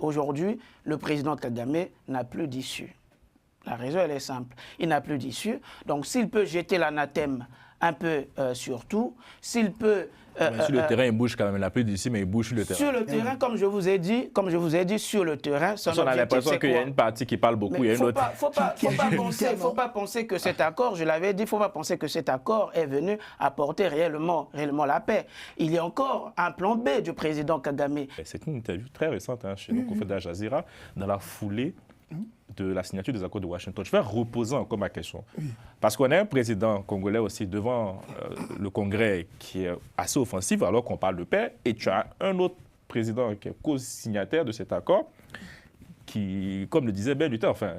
aujourd'hui, le président Kagame n'a plus d'issue. La raison, elle est simple. Il n'a plus d'issue. Donc, s'il peut jeter l'anathème un peu sur tout, s'il peut... sur le terrain, il bouge quand même. Il n'a plus d'issue, mais il bouge sur le terrain. Sur le terrain, comme je vous ai dit, sur le terrain, on a l'impression qu'il y a une partie qui parle beaucoup, il y a une autre... Faut pas penser que cet accord, je l'avais dit, il ne faut pas penser que cet accord est venu apporter réellement la paix. Il y a encore un plan B du président Kagame. C'est une interview très récente chez nos confrères d'Al Jazeera, dans la foulée de la signature des accords de Washington. Je vais reposer encore ma question. Parce qu'on a un président congolais aussi devant le Congrès qui est assez offensif alors qu'on parle de paix, et tu as un autre président qui est co-signataire de cet accord qui, comme le disait Ben Luther, enfin,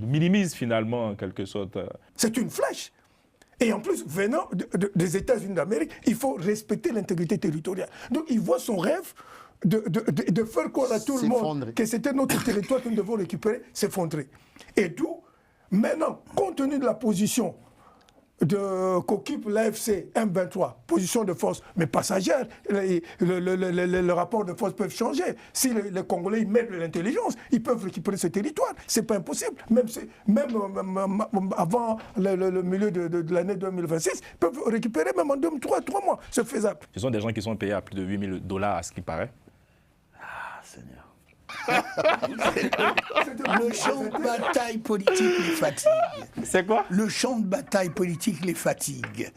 minimise finalement en quelque sorte. C'est une flèche. Et en plus, venant des États-Unis d'Amérique, il faut respecter l'intégrité territoriale. Donc il voit son rêve de faire croire à tout le monde que c'était notre territoire que nous devons récupérer, s'effondrer. Et d'où, maintenant, compte tenu de la position qu'occupe l'AFC M23, position de force, mais passagère, le rapport de force peut changer. Si les Congolais mettent de l'intelligence, ils peuvent récupérer ce territoire. Ce n'est pas impossible. Même avant le milieu de l'année 2026, ils peuvent récupérer même en 3 mois. C'est faisable. Ce sont des gens qui sont payés à plus de $8 000 à ce qui paraît. Seigneur. Le champ de bataille politique les fatigue. C'est quoi? Le champ de bataille politique les fatigue.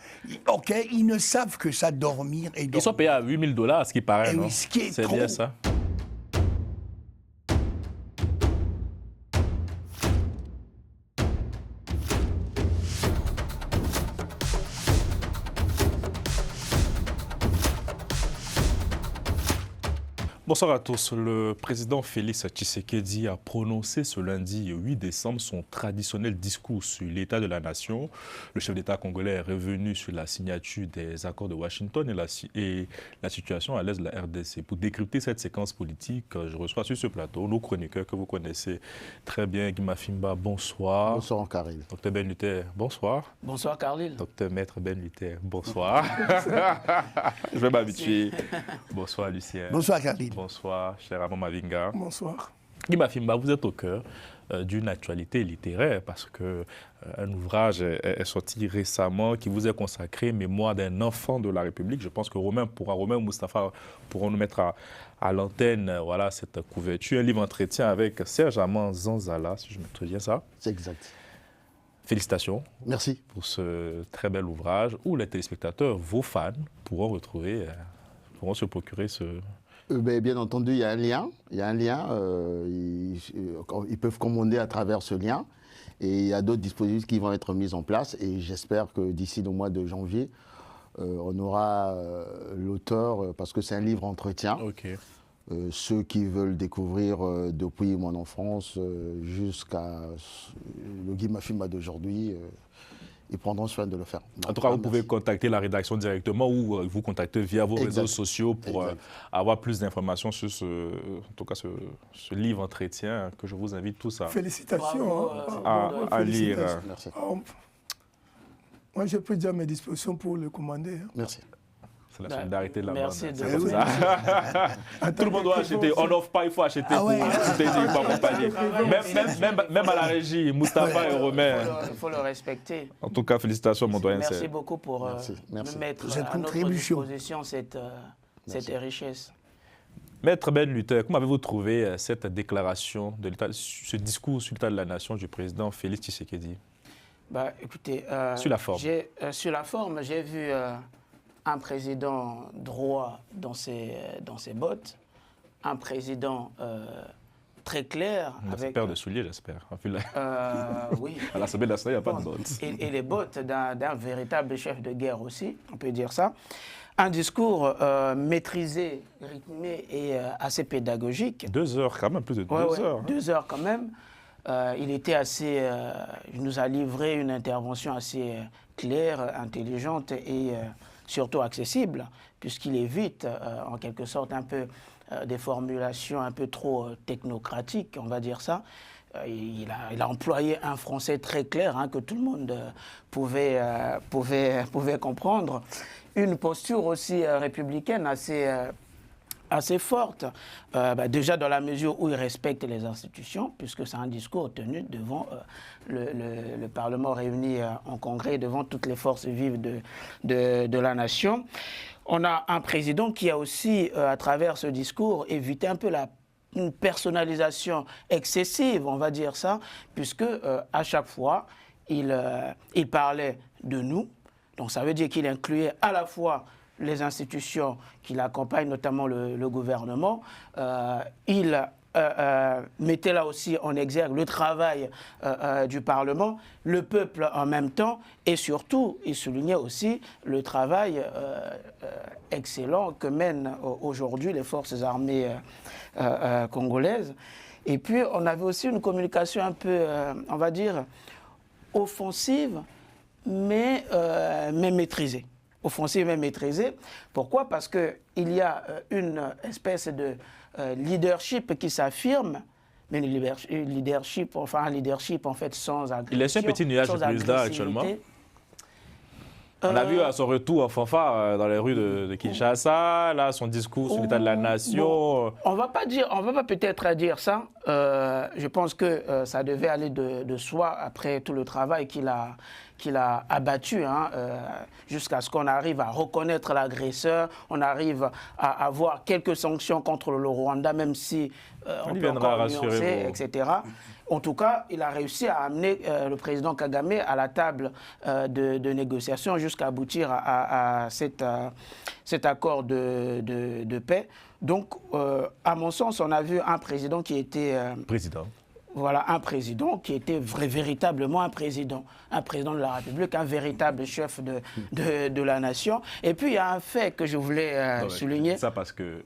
Ok, ils ne savent que ça, dormir et dormir. Ils sont payés à $8 000 à ce qui paraît, non? Oui, ce qui est c'est trop. bien ça. Bonsoir à tous. Le président Félix Tshisekedi a prononcé ce lundi 8 décembre son traditionnel discours sur l'état de la nation. Le chef d'État congolais est revenu sur la signature des accords de Washington et la situation à l'est de la RDC. Pour décrypter cette séquence politique, je reçois sur ce plateau nos chroniqueurs que vous connaissez très bien. Guy Mafimba, bonsoir. Bonsoir, Carlil. Docteur Ben Luther, bonsoir. Bonsoir, Carlil. Docteur Maître Ben Luther, bonsoir. Je vais m'habituer. Bonsoir, Lucien. Bonsoir, Carlil. Bonsoir, cher Amon Mavinga. Bonsoir. Guy Mafimba, vous êtes au cœur d'une actualité littéraire parce qu'un ouvrage est sorti récemment qui vous est consacré, Mémoire d'un enfant de la République. Je pense que Romain ou Moustapha pourront nous mettre à l'antenne voilà, cette couverture. Un livre entretien avec Serge Aman Zanzala, si je me souviens ça. C'est exact. Félicitations. Merci. Pour ce très bel ouvrage où les téléspectateurs, vos fans, pourront se procurer ce... Bien entendu, il y a un lien. Ils peuvent commander à travers ce lien. Et il y a d'autres dispositifs qui vont être mis en place. Et j'espère que d'ici le mois de janvier, on aura l'auteur, parce que c'est un livre entretien. Okay. Ceux qui veulent découvrir depuis mon enfance jusqu'à le Guy Mafimba d'aujourd'hui, ils prendront soin de le faire. En tout cas, vous pouvez contacter la rédaction directement ou vous contacter via vos réseaux sociaux pour avoir plus d'informations sur ce livre entretien que je vous invite tous à, Félicitations à lire. Merci. Moi, je peux dire à mes dispositions pour le commander. Merci. C'est la solidarité de la bande. Merci de comme ça. Tout le monde doit acheter. On n'offre pas, il faut acheter pour accompagner. Même à la régie, Moustapha et Romain. Il faut le respecter. En tout cas, félicitations, mon doyen. Merci beaucoup pour Merci. mettre Cette à notre contribution. disposition cette richesse. Maître Ben Luther, comment avez-vous trouvé cette déclaration de l'État, ce discours sur l'état de la nation du président Félix Tshisekedi? Écoutez, sur la forme. Sur la forme, j'ai vu un président droit dans ses bottes, un président très clair. Avec paire de souliers, j'espère. Oui. À l'Assemblée nationale, il n'y a pas de bottes. Et les bottes d'un véritable chef de guerre aussi, on peut dire ça. Un discours maîtrisé, rythmé et assez pédagogique. 2 heures quand même, plus de 2 heures. 2 heures quand même. Il était il nous a livré une intervention assez claire, intelligente et surtout accessible, puisqu'il évite en quelque sorte un peu des formulations un peu trop technocratiques, on va dire ça. Il a employé un français très clair que tout le monde pouvait comprendre. Une posture aussi républicaine assez forte. Déjà dans la mesure où il respecte les institutions, puisque c'est un discours tenu devant le Parlement réuni en congrès, devant toutes les forces vives de la nation. On a un président qui a aussi, à travers ce discours, évité un peu une personnalisation excessive, on va dire ça, puisque à chaque fois, il parlait de nous. Donc ça veut dire qu'il incluait à la fois les institutions qui l'accompagnent, notamment le gouvernement. Il mettait là aussi en exergue le travail du Parlement, le peuple en même temps, et surtout, il soulignait aussi le travail excellent que mènent aujourd'hui les forces armées congolaises. Et puis, on avait aussi une communication un peu, on va dire, offensive, mais maîtrisée. Offensive mais maîtrisée. Pourquoi? Parce qu'il y a une espèce de leadership qui s'affirme, mais un leadership en fait sans agression. Il laisse un petit nuage de plus là actuellement. On a vu à son retour en fanfare dans les rues de Kinshasa, là, son discours sur l'état de la nation. Bon, on va pas peut-être dire ça. Je pense que ça devait aller de soi après tout le travail qu'il a abattu, jusqu'à ce qu'on arrive à reconnaître l'agresseur, on arrive à avoir quelques sanctions contre le Rwanda, même si on peut encore nuancer, etc. En tout cas, il a réussi à amener le président Kagame à la table de négociation jusqu'à aboutir à cet accord de paix. Donc, à mon sens, on a vu un président qui était... Voilà, un président qui était véritablement un président de la République, un véritable chef de la nation. Et puis, il y a un fait que je voulais souligner. Ça parce que,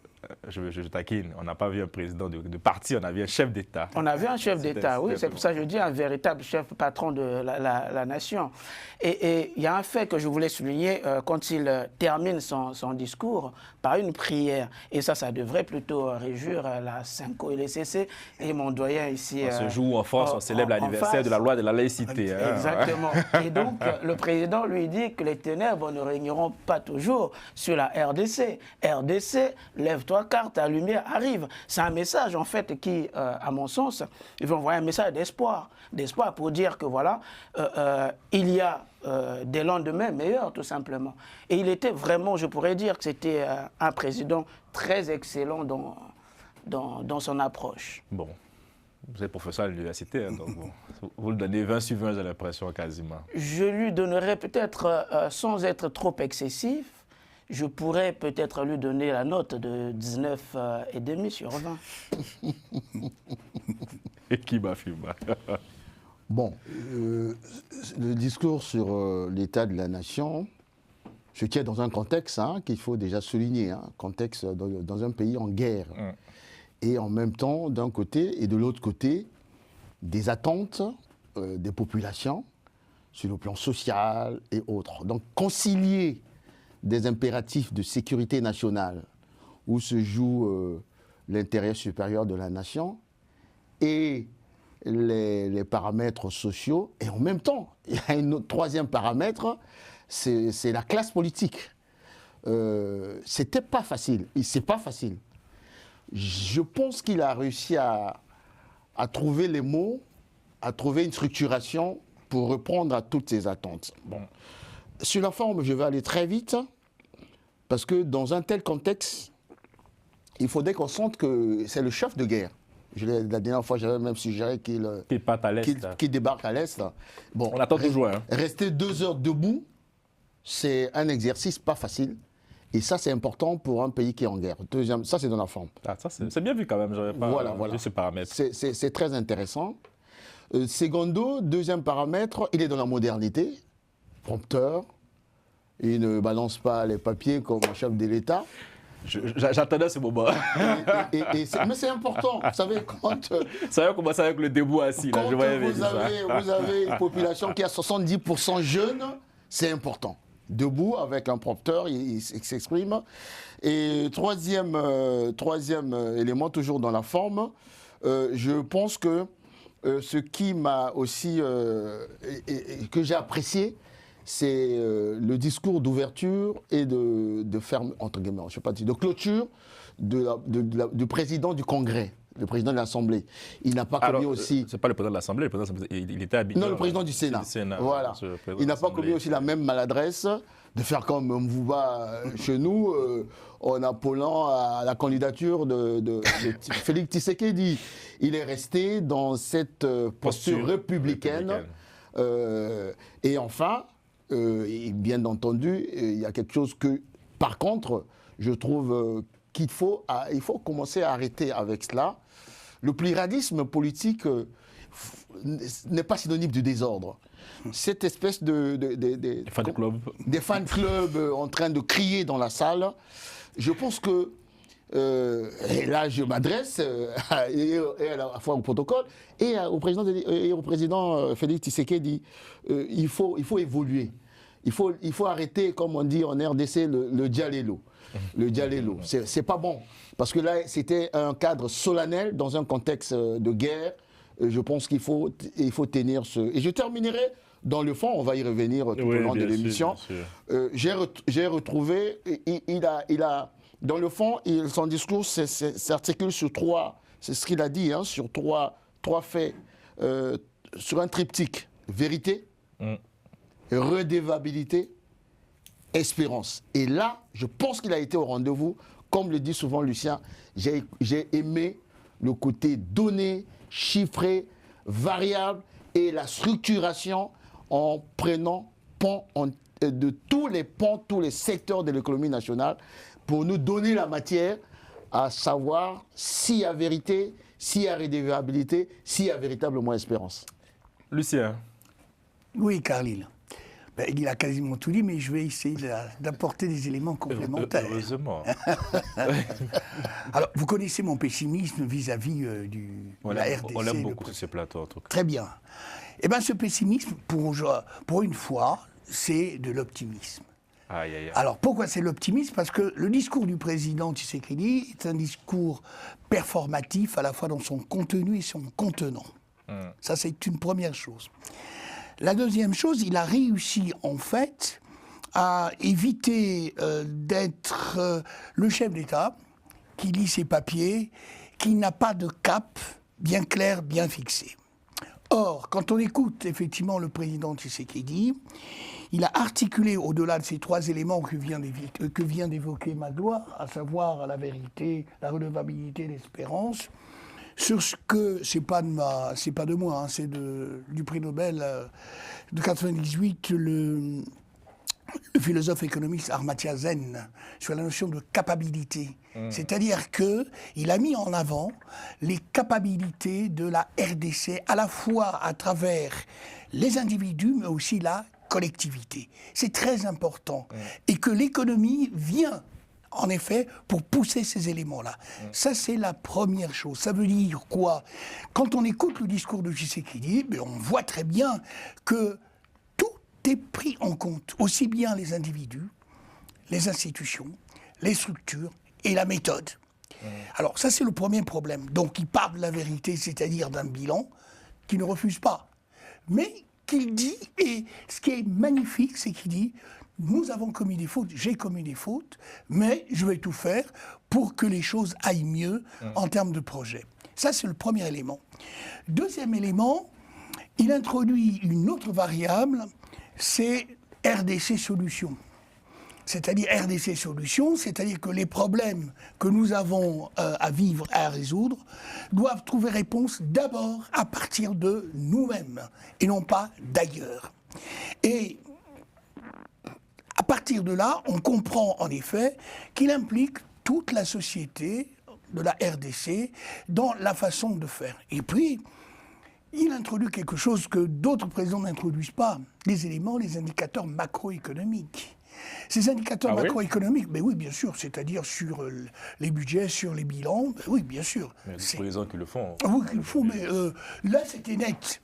je taquine, on n'a pas vu un président de parti, on a vu un chef d'État. On a vu un chef d'État, oui, c'est pour ça que je dis un véritable chef patron de la nation. Et il y a un fait que je voulais souligner quand il termine son discours par une prière. Et ça devrait plutôt réjouir la Cinco et les CC et mon doyen ici. Ce jour en France, on célèbre l'anniversaire de la loi de la laïcité. Exactement. Et donc, le président lui dit que les ténèbres ne régneront pas toujours sur la RDC. RDC, lève-toi car ta lumière arrive. C'est un message, en fait, qui, à mon sens, il veut envoyer un message d'espoir. D'espoir pour dire que, voilà, il y a des lendemains meilleurs, tout simplement. Et il était vraiment, je pourrais dire que c'était un président très excellent dans son approche. Bon. Vous êtes professeur à l'université, donc vous le donnez 20 sur 20, j'ai l'impression, quasiment. Je lui donnerais peut-être, sans être trop excessif, je pourrais peut-être lui donner la note de 19,5 sur 20. Et qui m'affirme? Bon, le discours sur l'état de la nation, je tiens dans un contexte qu'il faut déjà souligner, contexte dans un pays en guerre. Et en même temps, d'un côté et de l'autre côté, des attentes des populations sur le plan social et autres. Donc concilier des impératifs de sécurité nationale où se joue l'intérêt supérieur de la nation et les paramètres sociaux. Et en même temps, il y a un troisième paramètre, c'est la classe politique. C'était pas facile, c'est pas facile. Je pense qu'il a réussi à trouver les mots, à trouver une structuration pour répondre à toutes ces attentes. Bon. Sur la forme, je vais aller très vite, parce que dans un tel contexte, il faudrait qu'on sente que c'est le chef de guerre. La dernière fois, j'avais même suggéré qu'il débarque à l'Est. Bon, on attend toujours. Rester 2 heures debout, c'est un exercice pas facile. Et ça, c'est important pour un pays qui est en guerre. Deuxième, ça, c'est dans la forme. Ah, ça, c'est bien vu quand même. J'aurais pas vu ce paramètre. C'est très intéressant. Secondo, deuxième paramètre, il est dans la modernité. Prompteur. Il ne balance pas les papiers comme un chef de l'État. J'attendais ce moment. Mais c'est important. Vous savez, quand... ça va commencer avec le debout assis. Là, vous avez une population qui a 70% jeunes, c'est important. Debout, avec un prompteur, il s'exprime. Et troisième élément, toujours dans la forme, je pense que ce qui m'a aussi, que j'ai apprécié, c'est le discours d'ouverture et de ferme, entre guillemets, je sais pas dire, de clôture du président du Congrès, le président de l'Assemblée. Il n'a pas commis aussi... C'est pas le président de l'Assemblée, il était habitué... Non, le président du Sénat. Voilà. Il n'a pas commis aussi la même maladresse de faire comme Mvouba chez nous, en appelant à la candidature de Félix Tshisekedi. Il est resté dans cette posture républicaine. Et enfin, bien entendu, il y a quelque chose que, par contre, je trouve qu'il faut commencer à arrêter avec cela. Le pluralisme politique n'est pas synonyme de désordre. Cette espèce des fan clubs en train de crier dans la salle, je pense que, et là je m'adresse à la fois au protocole et au président Félix Tshisekedi, il faut évoluer. Il faut arrêter, comme on dit en RDC, le dialélo. Le dialélo, c'est pas bon. Parce que là, c'était un cadre solennel dans un contexte de guerre. Je pense qu'il faut tenir ce... Et je terminerai dans le fond, on va y revenir tout au long de l'émission. J'ai retrouvé, dans le fond, son discours s'articule sur trois, c'est ce qu'il a dit, hein, sur trois faits, sur un triptyque: vérité, redevabilité, espérance. Et là, je pense qu'il a été au rendez-vous. Comme le dit souvent Lucien, j'ai aimé le côté donné, chiffré, variable et la structuration en prenant de tous les pans, tous les secteurs de l'économie nationale pour nous donner la matière à savoir s'il y a vérité, s'il y a redevabilité, s'il y a véritablement espérance. Lucien. Oui, Carlyle. Il a quasiment tout dit, mais je vais essayer d'apporter des éléments complémentaires. Heureusement. Alors, vous connaissez mon pessimisme vis-à-vis de la RDC. On l'aime beaucoup sur ce plateau, en tout cas. Très bien. Eh bien, ce pessimisme, pour une fois, c'est de l'optimisme. Aïe, aïe, aïe. Alors, pourquoi c'est l'optimisme? Parce que le discours du président Tshisekedi est un discours performatif, à la fois dans son contenu et son contenant. Ça, c'est une première chose. La deuxième chose, il a réussi en fait à éviter d'être le chef d'État qui lit ses papiers, qui n'a pas de cap bien clair, bien fixé. Or, quand on écoute effectivement le président Tshisekedi, il a articulé au-delà de ces trois éléments que vient d'évoquer Magloire, à savoir la vérité, la redevabilité, l'espérance, sur ce que, c'est pas de moi, hein, c'est du prix Nobel de 1998, le philosophe économiste Amartya Sen, sur la notion de capacité. C'est-à-dire qu'il a mis en avant les capacités de la RDC, à la fois à travers les individus, mais aussi la collectivité. C'est très important. Et que l'économie vient, en effet, pour pousser ces éléments-là. Ça, c'est la première chose. Ça veut dire quoi? Quand on écoute le discours de Tshisekedi, on voit très bien que tout est pris en compte, aussi bien les individus, les institutions, les structures et la méthode. Alors, ça, c'est le premier problème. Donc, il parle de la vérité, c'est-à-dire d'un bilan qu'il ne refuse pas. Mais qu'il dit, et ce qui est magnifique, c'est qu'il dit: nous avons commis des fautes, j'ai commis des fautes, mais je vais tout faire pour que les choses aillent mieux en termes de projet. Ça, c'est le premier élément. Deuxième élément, il introduit une autre variable, c'est RDC Solutions. C'est-à-dire RDC Solutions, c'est-à-dire que les problèmes que nous avons à vivre, à résoudre, doivent trouver réponse d'abord à partir de nous-mêmes, et non pas d'ailleurs. Et à partir de là, on comprend en effet qu'il implique toute la société de la RDC dans la façon de faire. Et puis, il introduit quelque chose que d'autres présidents n'introduisent pas, les éléments, les indicateurs macroéconomiques. Ces indicateurs macroéconomiques, ben oui, bien sûr, c'est-à-dire sur les budgets, sur les bilans, ben oui, bien sûr. Il y a des présidents qui le font. Oui, qui le font, mais là, c'était net.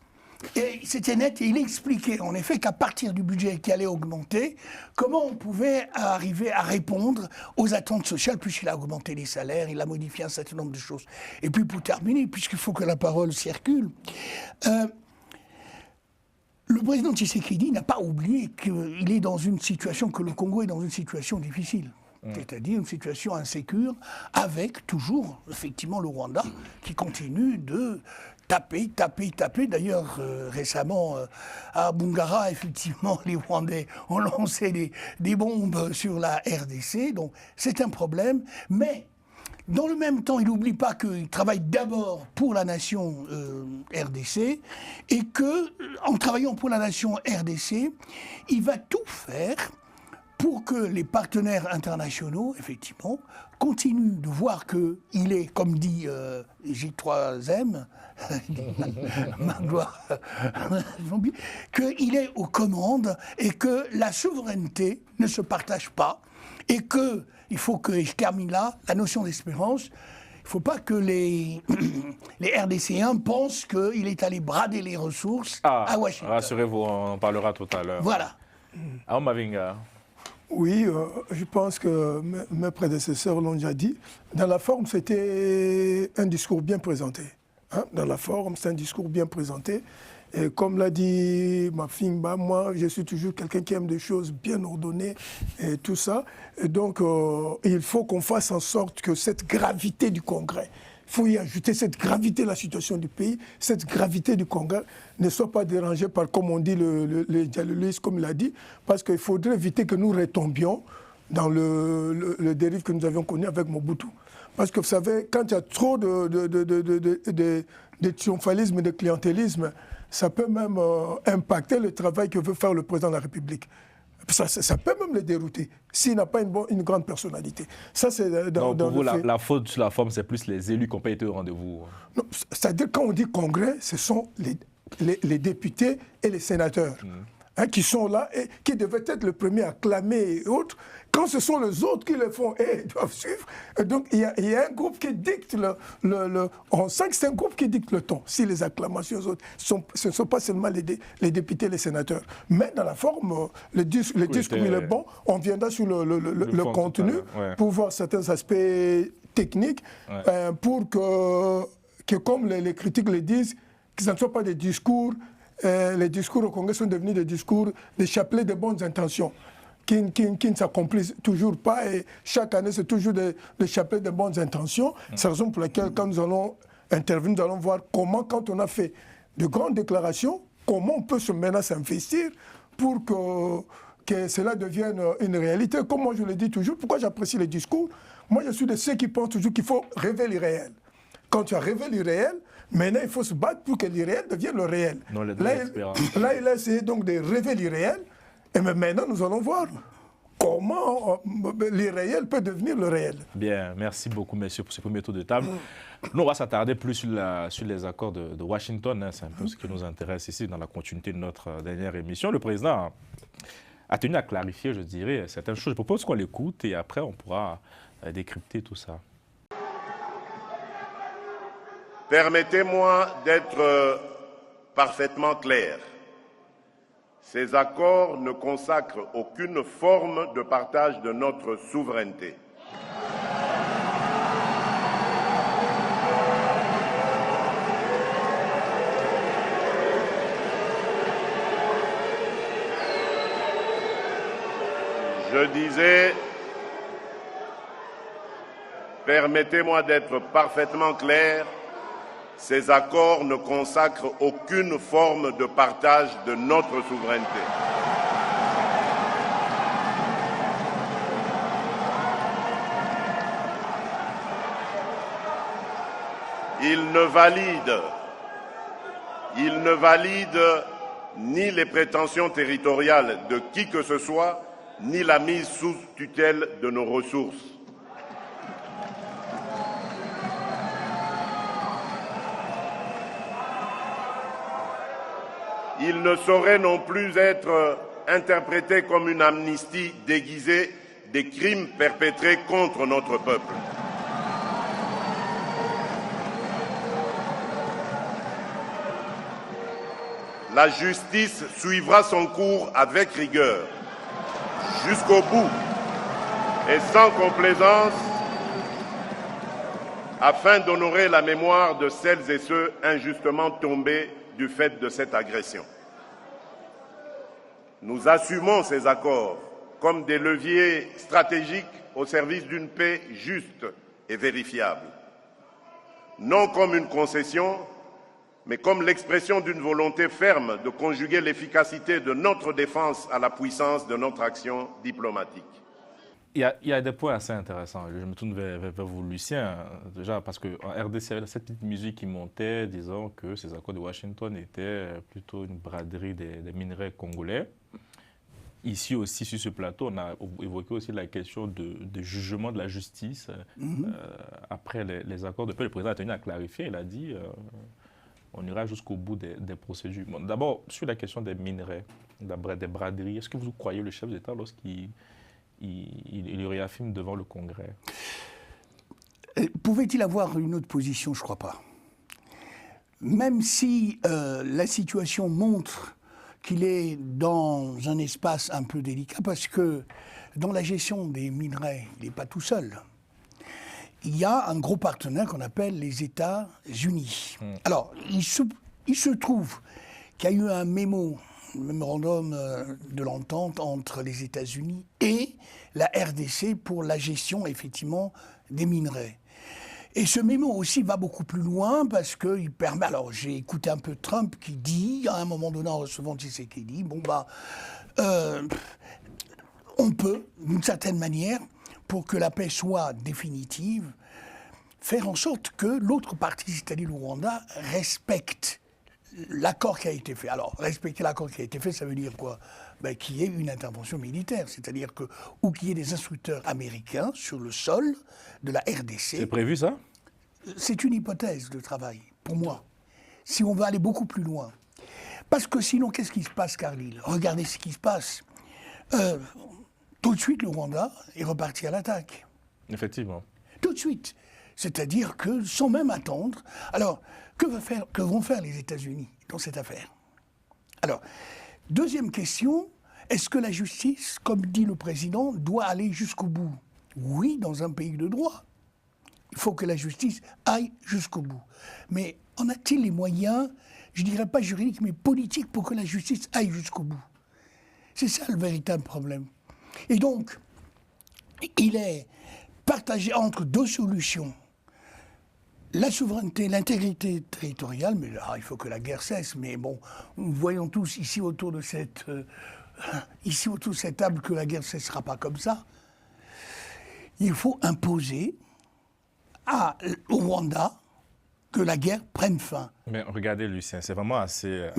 Et c'était net, et il expliquait en effet qu'à partir du budget qui allait augmenter, comment on pouvait arriver à répondre aux attentes sociales, puisqu'il a augmenté les salaires, il a modifié un certain nombre de choses. Et puis pour terminer, puisqu'il faut que la parole circule, le président Tshisekedi n'a pas oublié qu'il est dans une situation, que le Congo est dans une situation difficile. C'est-à-dire une situation insécure avec toujours, effectivement, le Rwanda qui continue de taper. D'ailleurs, récemment, à Bungara, effectivement, les Rwandais ont lancé des bombes sur la RDC. Donc, c'est un problème. Mais, dans le même temps, il n'oublie pas qu'il travaille d'abord pour la nation RDC et qu'en travaillant pour la nation RDC, il va tout faire pour que les partenaires internationaux, effectivement, continuent de voir qu'il est, comme dit J3M, Magloire, qu'il est aux commandes et que la souveraineté ne se partage pas et qu'il faut que, et je termine là, la notion d'espérance, il ne faut pas que les RDCiens pensent qu'il est allé brader les ressources à Washington. Rassurez-vous, on en parlera tout à l'heure. Voilà. Alors, Mavinga. Oui, je pense que mes prédécesseurs l'ont déjà dit. Dans la forme, c'était un discours bien présenté. Dans la forme, c'est un discours bien présenté. Et comme l'a dit Mafingba, moi, je suis toujours quelqu'un qui aime des choses bien ordonnées et tout ça. Et donc, il faut qu'on fasse en sorte que cette gravité du Congrès, il faut y ajouter cette gravité de la situation du pays, cette gravité du Congrès ne soit pas dérangée par, comme on dit, le dialoguisme, comme il a dit, parce qu'il faudrait éviter que nous retombions dans le dérive que nous avions connu avec Mobutu. Parce que vous savez, quand il y a trop de triomphalisme et de clientélisme, ça peut même impacter le travail que veut faire le président de la République. Ça peut même le dérouter, s'il n'a pas une grande personnalité. Ça, c'est pour vous, la faute sur la forme, c'est plus les élus qui n'ont pas été au rendez-vous. C'est-à-dire, quand on dit congrès, ce sont les députés et les sénateurs qui sont là et qui devaient être le premier à clamer et autres. Quand ce sont les autres qui le font et doivent suivre, et donc il y a un groupe qui dicte on sent que c'est un groupe qui dicte le ton. Si les acclamations autres, ce ne sont pas seulement les députés et les sénateurs. Mais dans la forme, le discours il est bon, on viendra sur le contenu pour voir certains aspects techniques, pour que comme les critiques le disent, que ce ne soit pas des discours, les discours au Congrès sont devenus des discours, des chapelets de bonnes intentions. Qui ne s'accomplissent toujours pas et chaque année c'est toujours des chapelets de bonnes intentions. C'est la raison pour laquelle quand nous allons intervenir, nous allons voir comment, quand on a fait de grandes déclarations, comment on peut maintenant s'investir pour que cela devienne une réalité. Comme moi je le dis toujours, pourquoi j'apprécie les discours? Moi je suis de ceux qui pensent toujours qu'il faut rêver l'irréel. Quand tu as rêvé l'irréel, maintenant il faut se battre pour que l'irréel devienne le réel. Là il a essayé donc de rêver l'irréel. Et maintenant, nous allons voir comment l'irréel peut devenir le réel. Bien, merci beaucoup, messieurs, pour ce premier tour de table. Nous, on va s'attarder plus sur les accords de Washington. C'est un peu ce qui nous intéresse ici dans la continuité de notre dernière émission. Le président a tenu à clarifier, je dirais, certaines choses. Je propose qu'on l'écoute et après, on pourra décrypter tout ça. Permettez-moi d'être parfaitement clair. Ces accords ne consacrent aucune forme de partage de notre souveraineté. Je disais, permettez-moi d'être parfaitement clair, ces accords ne consacrent aucune forme de partage de notre souveraineté. Ils ne valident ni les prétentions territoriales de qui que ce soit, ni la mise sous tutelle de nos ressources. Il ne saurait non plus être interprété comme une amnistie déguisée des crimes perpétrés contre notre peuple. La justice suivra son cours avec rigueur, jusqu'au bout et sans complaisance, afin d'honorer la mémoire de celles et ceux injustement tombés du fait de cette agression. Nous assumons ces accords comme des leviers stratégiques au service d'une paix juste et vérifiable. Non comme une concession, mais comme l'expression d'une volonté ferme de conjuguer l'efficacité de notre défense à la puissance de notre action diplomatique. Il y a des points assez intéressants. Je me tourne vers vous, Lucien, déjà parce qu'en RDC, il y avait cette petite musique qui montait, disant que ces accords de Washington étaient plutôt une braderie des minerais congolais. Ici aussi, sur ce plateau, on a évoqué aussi la question de jugement de la justice. Après les accords de paix, le président a tenu à clarifier, il a dit on ira jusqu'au bout des procédures. Bon, d'abord, sur la question des minerais, des braderies, est-ce que vous croyez le chef d'État lorsqu'il il réaffirme devant le Congrès? Pouvait-il avoir une autre position? Je ne crois pas. Même si la situation montre qu'il est dans un espace un peu délicat, parce que dans la gestion des minerais, il n'est pas tout seul. Il y a un gros partenaire qu'on appelle les États-Unis. Alors, il se trouve qu'il y a eu un mémorandum de l'entente entre les États-Unis et la RDC pour la gestion, effectivement, des minerais. Et ce mémo aussi va beaucoup plus loin parce qu'il permet... Alors, j'ai écouté un peu Trump qui dit, à un moment donné, en recevant Tshisekedi, on peut, d'une certaine manière, pour que la paix soit définitive, faire en sorte que l'autre partie, c'est-à-dire le Rwanda, respecte l'accord qui a été fait. Alors, respecter l'accord qui a été fait, ça veut dire quoi? Qu'il y ait une intervention militaire, c'est-à-dire ou qu'il y ait des instructeurs américains sur le sol de la RDC. C'est prévu, ça? C'est une hypothèse de travail, pour moi, si on veut aller beaucoup plus loin. Parce que sinon, qu'est-ce qui se passe, Carlyle? Regardez ce qui se passe. Tout de suite, le Rwanda est reparti à l'attaque. Effectivement. Tout de suite. C'est-à-dire que, sans même attendre... Alors, que vont faire les États-Unis dans cette affaire? Alors, deuxième question, est-ce que la justice, comme dit le président, doit aller jusqu'au bout? Oui, dans un pays de droit. Il faut que la justice aille jusqu'au bout. Mais en a-t-il les moyens, je ne dirais pas juridiques, mais politiques, pour que la justice aille jusqu'au bout? C'est ça le véritable problème. Et donc, il est partagé entre deux solutions. La souveraineté, l'intégrité territoriale, mais là, il faut que la guerre cesse. Mais bon, nous voyons tous ici autour de cette table que la guerre ne cessera pas comme ça. Il faut imposer au Rwanda que la guerre prenne fin. Mais regardez, Lucien, c'est vraiment assez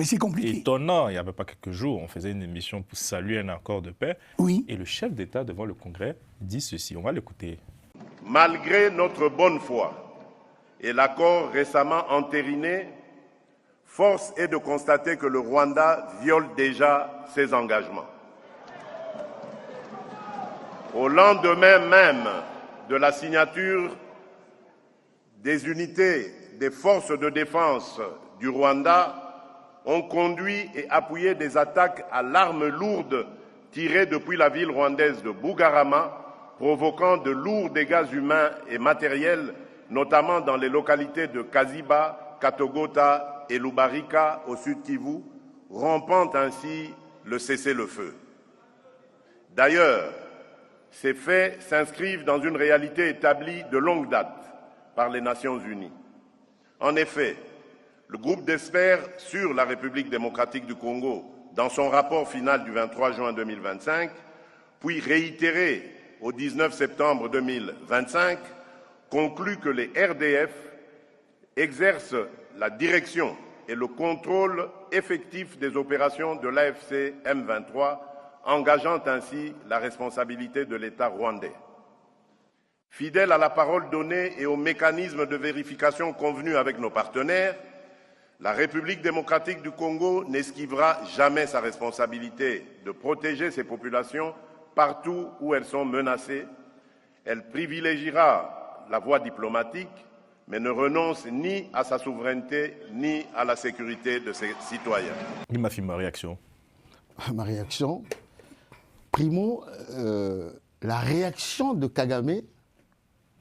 étonnant. Il n'y avait pas quelques jours, on faisait une émission pour saluer un accord de paix. Oui. Et le chef d'État devant le Congrès dit ceci. On va l'écouter. Malgré notre bonne foi et l'accord récemment entériné, force est de constater que le Rwanda viole déjà ses engagements. Au lendemain même de la signature des unités des forces de défense du Rwanda ont conduit et appuyé des attaques à l'arme lourde tirées depuis la ville rwandaise de Bugarama, provoquant de lourds dégâts humains et matériels, notamment dans les localités de Kaziba, Katogota et Lubarika au sud Kivu, rompant ainsi le cessez-le-feu. D'ailleurs, ces faits s'inscrivent dans une réalité établie de longue date par les Nations Unies. En effet, le groupe d'experts sur la République démocratique du Congo, dans son rapport final du 23 juin 2025, puis réitéré au 19 septembre 2025, conclut que les RDF exercent la direction et le contrôle effectif des opérations de l'AFC M23, engageant ainsi la responsabilité de l'État rwandais. Fidèle à la parole donnée et aux mécanismes de vérification convenus avec nos partenaires, la République démocratique du Congo n'esquivera jamais sa responsabilité de protéger ses populations partout où elles sont menacées. Elle privilégiera la voie diplomatique, mais ne renonce ni à sa souveraineté, ni à la sécurité de ses citoyens. Il m'a fait ma réaction. Ma réaction, primo, la réaction de Kagame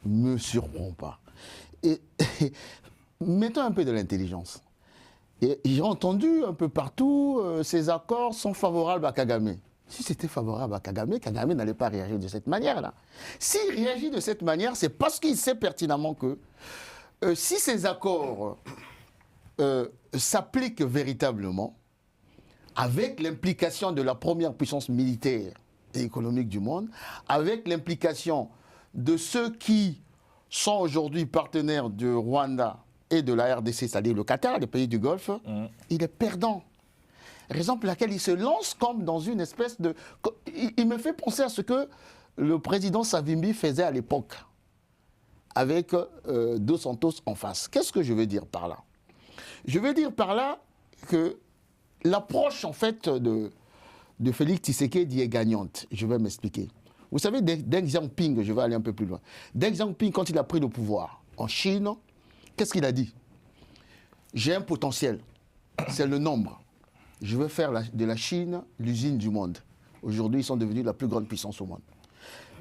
ne me surprend pas. Et mettons un peu de l'intelligence. J'ai entendu un peu partout, ces accords sont favorables à Kagame. Si c'était favorable à Kagame, Kagame n'allait pas réagir de cette manière-là. S'il réagit de cette manière, c'est parce qu'il sait pertinemment que si ces accords s'appliquent véritablement, avec l'implication de la première puissance militaire et économique du monde, avec l'implication de ceux qui sont aujourd'hui partenaires du Rwanda et de la RDC, c'est-à-dire le Qatar, les pays du Golfe, il est perdant. Raison pour laquelle il se lance comme dans une espèce de... Il me fait penser à ce que le président Savimbi faisait à l'époque, avec Dos Santos en face. Qu'est-ce que je veux dire par là? Je veux dire par là que l'approche, en fait, de Félix Tshisekedi est gagnante. Je vais m'expliquer. Vous savez, Deng Xiaoping, je vais aller un peu plus loin. Deng Xiaoping, quand il a pris le pouvoir en Chine, qu'est-ce qu'il a dit? J'ai un potentiel, c'est le nombre. Je veux faire de la Chine l'usine du monde. Aujourd'hui, ils sont devenus la plus grande puissance au monde.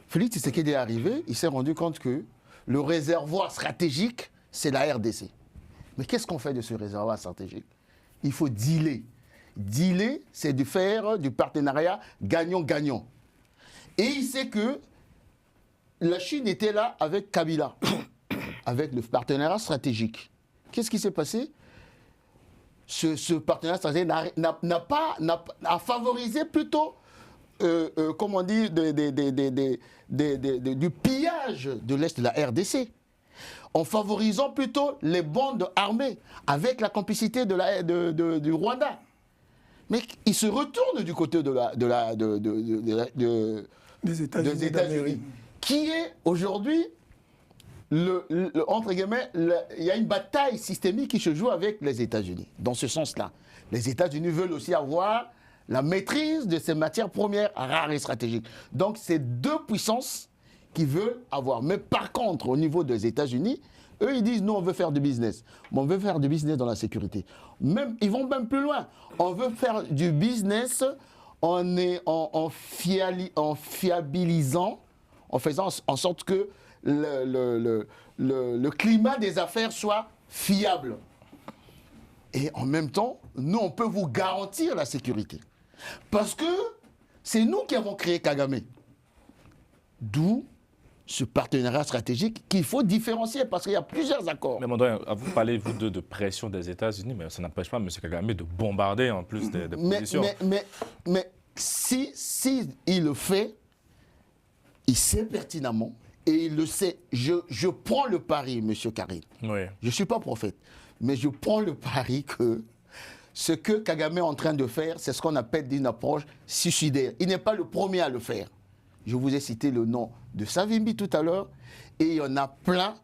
Félix Tshisekedi est arrivé, il s'est rendu compte que le réservoir stratégique, c'est la RDC. Mais qu'est-ce qu'on fait de ce réservoir stratégique? Il faut dealer. Dealer, c'est de faire du partenariat gagnant-gagnant. Et il sait que la Chine était là avec Kabila, avec le partenariat stratégique. Qu'est-ce qui s'est passé? Ce partenariat stratégique a favorisé plutôt, comment dire, du pillage de l'Est de la RDC, en favorisant plutôt les bandes armées, avec la complicité du Rwanda. Mais il se retourne du côté des États-Unis, qui est aujourd'hui, entre guillemets, il y a une bataille systémique qui se joue avec les États-Unis. Dans ce sens-là, les États-Unis veulent aussi avoir la maîtrise de ces matières premières rares et stratégiques. Donc, c'est deux puissances qui veulent avoir. Mais par contre, au niveau des États-Unis, eux, ils disent, nous, on veut faire du business. Mais on veut faire du business dans la sécurité. Ils vont même plus loin. On veut faire du business en fiabilisant, en faisant en sorte que le climat des affaires soit fiable. Et en même temps, nous, on peut vous garantir la sécurité. Parce que c'est nous qui avons créé Kagame. D'où ce partenariat stratégique qu'il faut différencier parce qu'il y a plusieurs accords. Mais vous parlez de pression des États-Unis, mais ça n'empêche pas M. Kagame de bombarder en plus des positions. Mais si il le fait, il sait pertinemment et il le sait. Je prends le pari, M. Karim. Oui. Je ne suis pas prophète, mais je prends le pari que ce que Kagame est en train de faire, c'est ce qu'on appelle une approche suicidaire. Il n'est pas le premier à le faire. Je vous ai cité le nom de Savimbi tout à l'heure, et il y en a plein.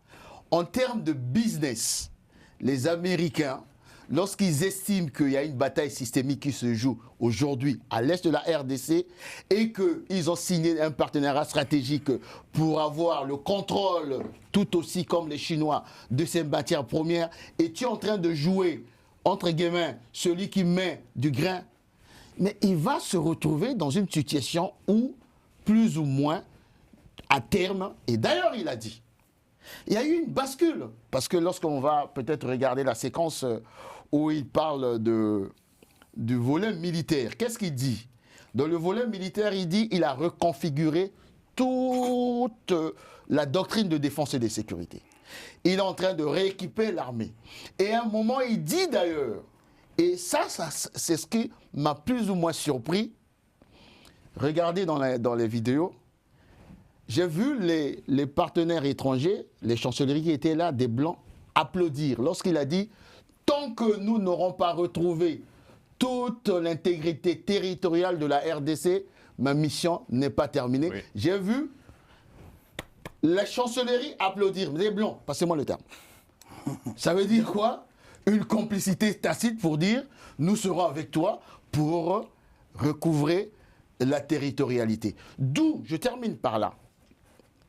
En termes de business, les Américains, lorsqu'ils estiment qu'il y a une bataille systémique qui se joue aujourd'hui à l'est de la RDC et qu'ils ont signé un partenariat stratégique pour avoir le contrôle, tout aussi comme les Chinois, de ces matières premières, et tu es en train de jouer, entre guillemets, celui qui met du grain, mais il va se retrouver dans une situation où plus ou moins, à terme, et d'ailleurs il a dit, il y a eu une bascule, parce que lorsqu'on va peut-être regarder la séquence où il parle du volet militaire, qu'est-ce qu'il dit? Dans le volet militaire, il dit qu'il a reconfiguré toute la doctrine de défense et de sécurité. Il est en train de rééquiper l'armée. Et à un moment, il dit d'ailleurs, et ça c'est ce qui m'a plus ou moins surpris. Regardez dans les vidéos, j'ai vu les partenaires étrangers, les chancelleries qui étaient là, des Blancs, applaudir lorsqu'il a dit « Tant que nous n'aurons pas retrouvé toute l'intégrité territoriale de la RDC, ma mission n'est pas terminée. Oui. » J'ai vu la chancellerie applaudir, les Blancs, passez-moi le terme. Ça veut dire quoi? Une complicité tacite pour dire « Nous serons avec toi pour recouvrer la territorialité. » D'où, je termine par là,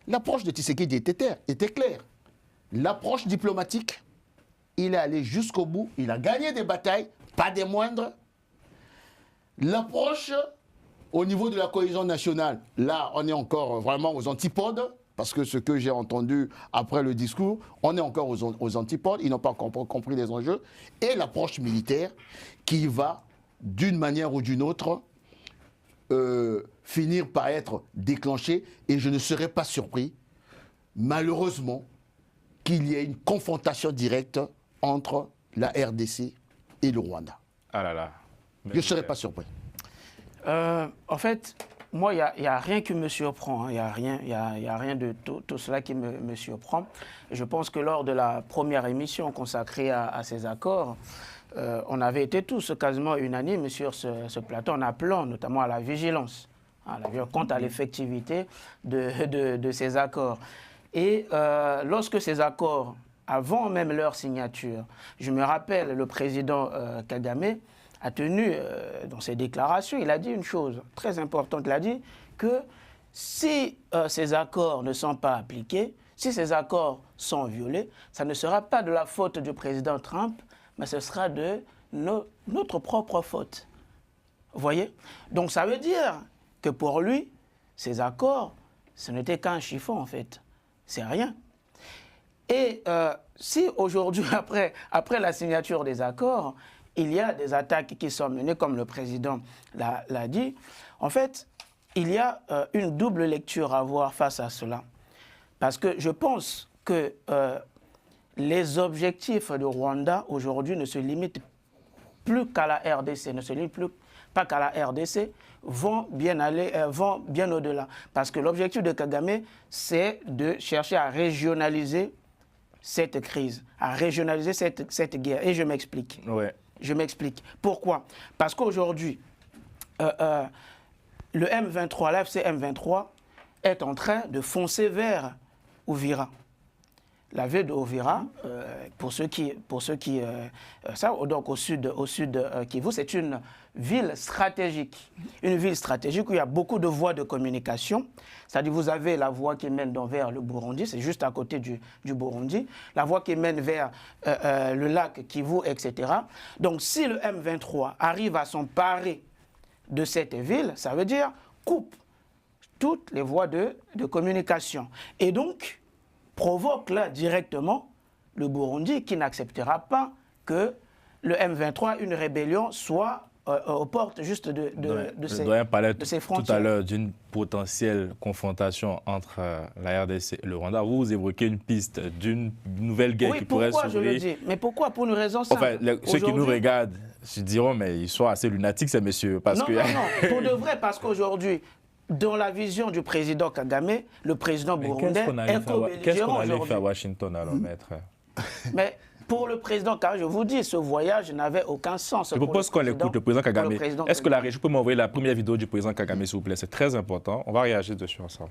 l'approche de Tshisekedi était claire. L'approche diplomatique, il est allé jusqu'au bout, il a gagné des batailles, pas des moindres. L'approche au niveau de la cohésion nationale, là on est encore vraiment aux antipodes, parce que ce que j'ai entendu après le discours, on est encore aux antipodes, ils n'ont pas compris les enjeux. Et l'approche militaire qui va, d'une manière ou d'une autre, finir par être déclenché et je ne serais pas surpris, malheureusement, qu'il y ait une confrontation directe entre la RDC et le Rwanda. Ah là là. Je ne serais pas surpris. En fait, moi, il n'y a rien qui me surprend. Il n'y a rien de tout cela qui me surprend. Je pense que lors de la première émission consacrée à ces accords, on avait été tous quasiment unanimes sur ce plateau en appelant notamment à la vigilance, quant à l'effectivité de ces accords. Et lorsque ces accords, avant même leur signature, je me rappelle, le président Kagame a tenu, dans ses déclarations, il a dit une chose très importante. Il a dit que si ces accords ne sont pas appliqués, si ces accords sont violés, ça ne sera pas de la faute du président Trump, mais ce sera de notre propre faute. Vous voyez? Donc ça veut dire que pour lui, ces accords, ce n'était qu'un chiffon en fait. C'est rien. Et si aujourd'hui, après la signature des accords, il y a des attaques qui sont menées, comme le président l'a dit, en fait, il y a une double lecture à avoir face à cela. Parce que je pense que les objectifs du Rwanda aujourd'hui ne se limitent plus qu'à la RDC, ne se limitent plus pas qu'à la RDC, vont bien au-delà. Parce que l'objectif de Kagame, c'est de chercher à régionaliser cette crise, à régionaliser cette guerre. Et je m'explique. Ouais. Je m'explique. Pourquoi? Parce qu'aujourd'hui, le M23, l'AFC M23, est en train de foncer vers Uvira. La ville de Uvira, pour ceux qui savent, donc au sud Kivu, c'est une ville stratégique. Une ville stratégique où il y a beaucoup de voies de communication. C'est-à-dire vous avez la voie qui mène vers le Burundi, c'est juste à côté du Burundi. La voie qui mène vers le lac Kivu, etc. Donc si le M23 arrive à s'emparer de cette ville, ça veut dire coupe toutes les voies de communication. Et donc provoque là directement le Burundi qui n'acceptera pas que le M23, une rébellion, soit aux portes juste de ses frontières. Tout à l'heure d'une potentielle confrontation entre la RDC et le Rwanda. Vous évoquez une piste d'une nouvelle guerre qui pourrait s'ouvrir. Oui, pourquoi je le dis? Mais pourquoi? Pour une raison simple. Enfin, ceux qui nous regardent se diront, mais ils sont assez lunatiques ces messieurs. Parce non, pour de vrai, parce qu'aujourd'hui, dans la vision du président Kagame, le président burundais est co-belligérant. Qu'est-ce qu'on allait faire à Washington alors, maître? Mais pour le président Kagame, je vous dis, ce voyage n'avait aucun sens. Je propose qu'on écoute le président Kagame. Est-ce que la régie peut m'envoyer la première vidéo du président Kagame, s'il vous plaît? C'est très important. On va réagir dessus ensemble.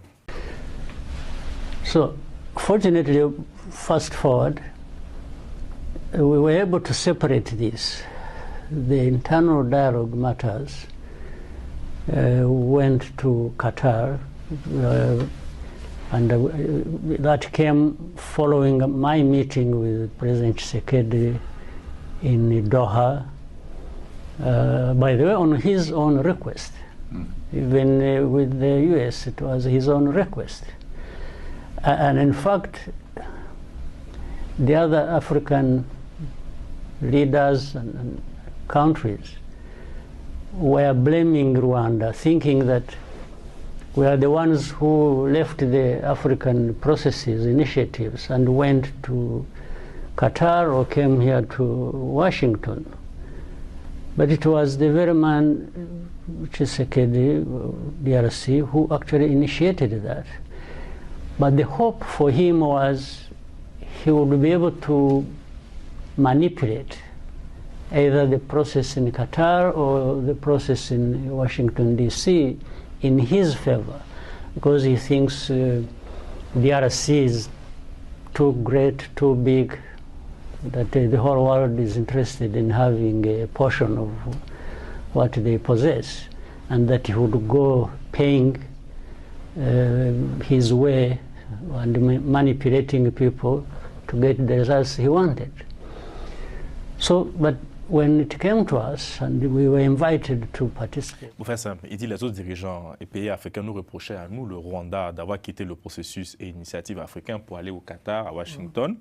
So, fortunately, fast forward, we were able to separate this. The internal dialogue matters. Went to Qatar, and that came following my meeting with President Tshisekedi in Doha, by the way, on his own request. Even with the US, it was his own request. And in fact, the other African leaders and countries were blaming Rwanda, thinking that we are the ones who left the African processes, initiatives, and went to Qatar or came here to Washington. But it was the very man, Tshisekedi, DRC, who actually initiated that. But the hope for him was he would be able to manipulate either the process in Qatar or the process in Washington, D.C. in his favor, because he thinks DRC is too great, too big, that the whole world is interested in having a portion of what they possess, and that he would go paying his way and manipulating people to get the results he wanted. So, but when it came to us and we were invited to participate. Pour faire simple, il dit les autres dirigeants et pays africains nous reprochaient à nous, le Rwanda, d'avoir quitté le processus et initiative africain pour aller au Qatar, à Washington.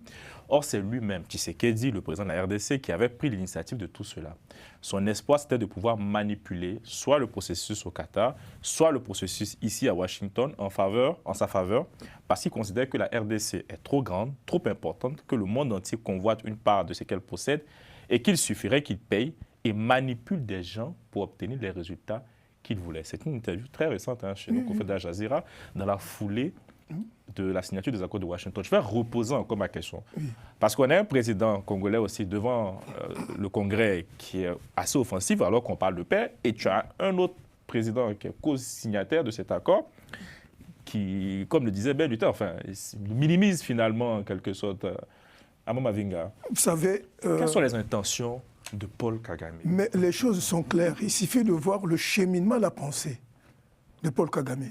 Or, c'est lui-même, Tshisekedi, le président de la RDC, qui avait pris l'initiative de tout cela. Son espoir, c'était de pouvoir manipuler soit le processus au Qatar, soit le processus ici à Washington en sa faveur, parce qu'il considère que la RDC est trop grande, trop importante, que le monde entier convoite une part de ce qu'elle possède et qu'il suffirait qu'il paye et manipule des gens pour obtenir les résultats qu'il voulait. C'est une interview très récente chez nous qu'on fait d'Al Jazeera, dans la foulée de la signature des accords de Washington. Je vais reposer encore ma question. Parce qu'on a un président congolais aussi devant le Congrès qui est assez offensif alors qu'on parle de paix, et tu as un autre président qui est co-signataire de cet accord qui, comme le disait Ben Luther, enfin, minimise finalement en quelque sorte Amos Mavinga. Vous savez... Quelles sont les intentions de Paul Kagame? Mais les choses sont claires. Il suffit de voir le cheminement, la pensée de Paul Kagame.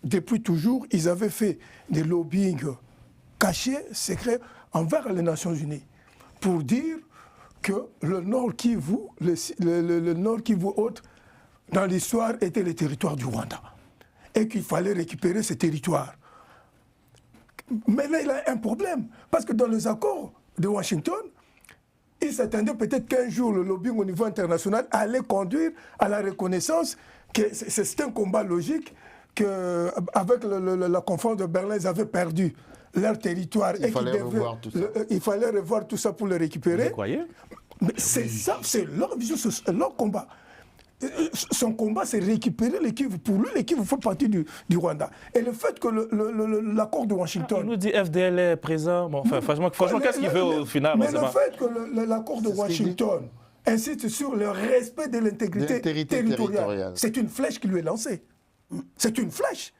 Depuis toujours, ils avaient fait des lobbying cachés, secrets, envers les Nations Unies, pour dire que le Nord Kivu, le Nord Kivu haute, dans l'histoire, était le territoire du Rwanda. Et qu'il fallait récupérer ces territoires. Mais là, il a un problème. Parce que dans les accords de Washington, il s'attendait peut-être qu'un jour, le lobbying au niveau international allait conduire à la reconnaissance que c'est un combat logique, qu'avec la conférence de Berlin, ils avaient perdu leur territoire. Il fallait revoir tout ça. Il fallait revoir tout ça pour le récupérer. Vous croyez? Mais c'est ça, c'est leur vision, c'est leur combat. Son combat, c'est récupérer les Kivu. Pour lui, les Kivu font partie du Rwanda. Et le fait que l'accord de Washington... Il nous dit FDL est présent. Bon, enfin, franchement, qu'est-ce qu'il veut au final? Mais le fait que l'accord de Washington insiste sur le respect de l'intégrité territoriale, c'est une flèche qui lui est lancée. C'est une flèche.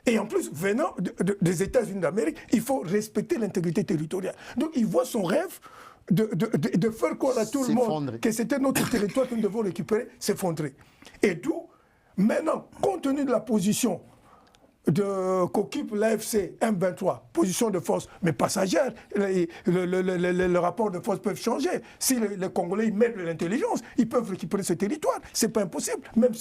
Et en plus, venant des États-Unis d'Amérique, il faut respecter l'intégrité territoriale. Donc, il voit son rêve de faire croire à tout le monde que c'était notre territoire que nous devons récupérer, s'effondrer. Et d'où, maintenant, compte tenu de la position qu'occupe l'AFC M23, position de force, mais passagère, le rapport de force peut changer. Si les Congolais ils mettent de l'intelligence, ils peuvent récupérer ce territoire. Ce n'est pas impossible. Même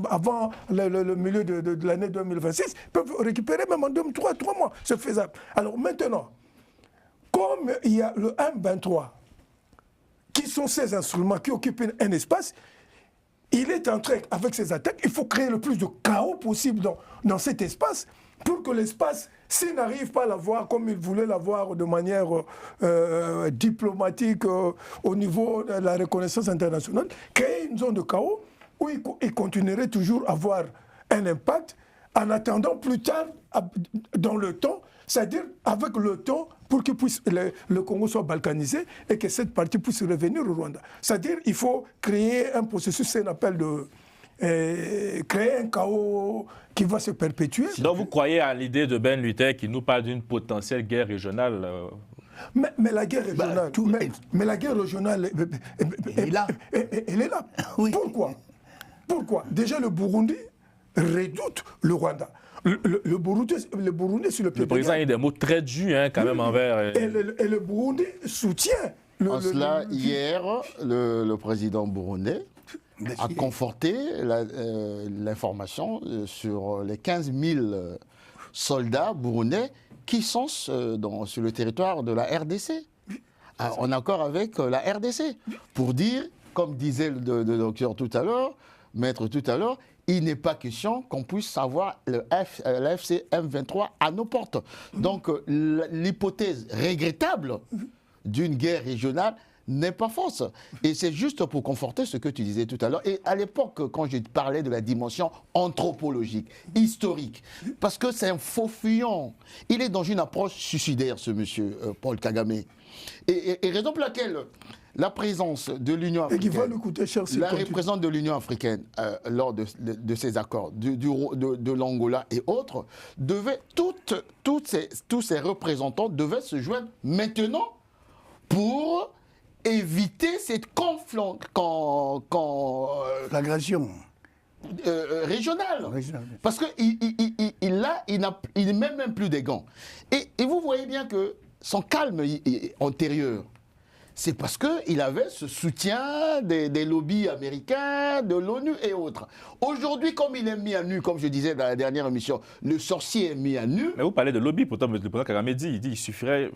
avant le milieu de l'année 2026, ils peuvent récupérer même en 3 mois. C'est faisable. Alors maintenant, comme il y a le M23, qui sont ces instruments qui occupent un espace, il est en train, avec ces attaques, il faut créer le plus de chaos possible dans cet espace pour que l'espace, s'il n'arrive pas à l'avoir comme il voulait l'avoir de manière diplomatique au niveau de la reconnaissance internationale, créer une zone de chaos où il continuerait toujours à avoir un impact en attendant plus tard, dans le temps, c'est-à-dire avec le temps, pour que le Congo soit balkanisé et que cette partie puisse revenir au Rwanda. C'est-à-dire qu'il faut créer un processus, c'est un appel créer un chaos qui va se perpétuer. Donc vous croyez à l'idée de Ben Luther qui nous parle d'une potentielle guerre régionale mais la guerre régionale, mais la guerre régionale, elle est là. Elle est là. Oui. Pourquoi? Déjà, le Burundi redoute le Rwanda. Le Burundi sur le pied. Le président a des mots très durs quand même envers... Et le Burundi soutient... En cela, hier, le président burundais a conforté l'information sur les 15 000 soldats burundais qui sont sur le territoire de la RDC, en accord avec la RDC, pour dire, comme disait le docteur tout à l'heure, maître tout à l'heure, il n'est pas question qu'on puisse avoir l'AFC M23 à nos portes. Donc l'hypothèse regrettable d'une guerre régionale n'est pas fausse. Et c'est juste pour conforter ce que tu disais tout à l'heure. Et à l'époque, quand je parlais de la dimension anthropologique, historique, parce que c'est un faux fuyant. Il est dans une approche suicidaire, ce monsieur Paul Kagame. Et raison pour laquelle la présence de l'Union africaine, et qui va nous coûter cher, la représentante de l'Union africaine lors de ces accords, de l'Angola et autres, tous ces représentants devaient se joindre maintenant pour éviter cette l'agression régionale. Parce qu'il n'est même plus des gants. Et vous voyez bien que son calme antérieur, c'est parce qu'il avait ce soutien des lobbies américains, de l'ONU et autres. Aujourd'hui, comme il est mis à nu, comme je disais dans la dernière émission, le sorcier est mis à nu. Mais vous parlez de lobby, pourtant le président Kagame dit, il suffirait,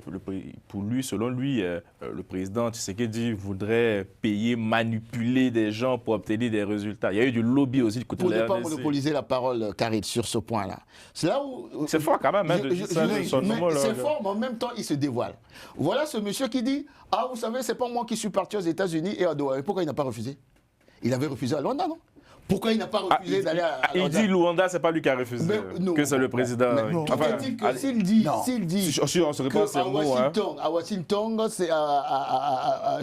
pour lui, selon lui, le président Tshisekedi voudrait payer, manipuler des gens pour obtenir des résultats. Il y a eu du lobby aussi du côté de la RDC. Pour ne pas monopoliser la parole, Karid, sur ce point-là. C'est là où... C'est fort quand même, hein, de dire ça, c'est fort, mais en même temps, il se dévoile. Voilà ce monsieur qui dit, ah, vous savez, c'est pas moi qui suis parti aux États-Unis et à Doha. Et pourquoi il n'a pas refusé? Il avait refusé à Luanda, non? Pourquoi il n'a pas refusé d'aller à Luanda? Il dit Luanda, c'est pas lui qui a refusé, que c'est le président. S'il dit à Washington,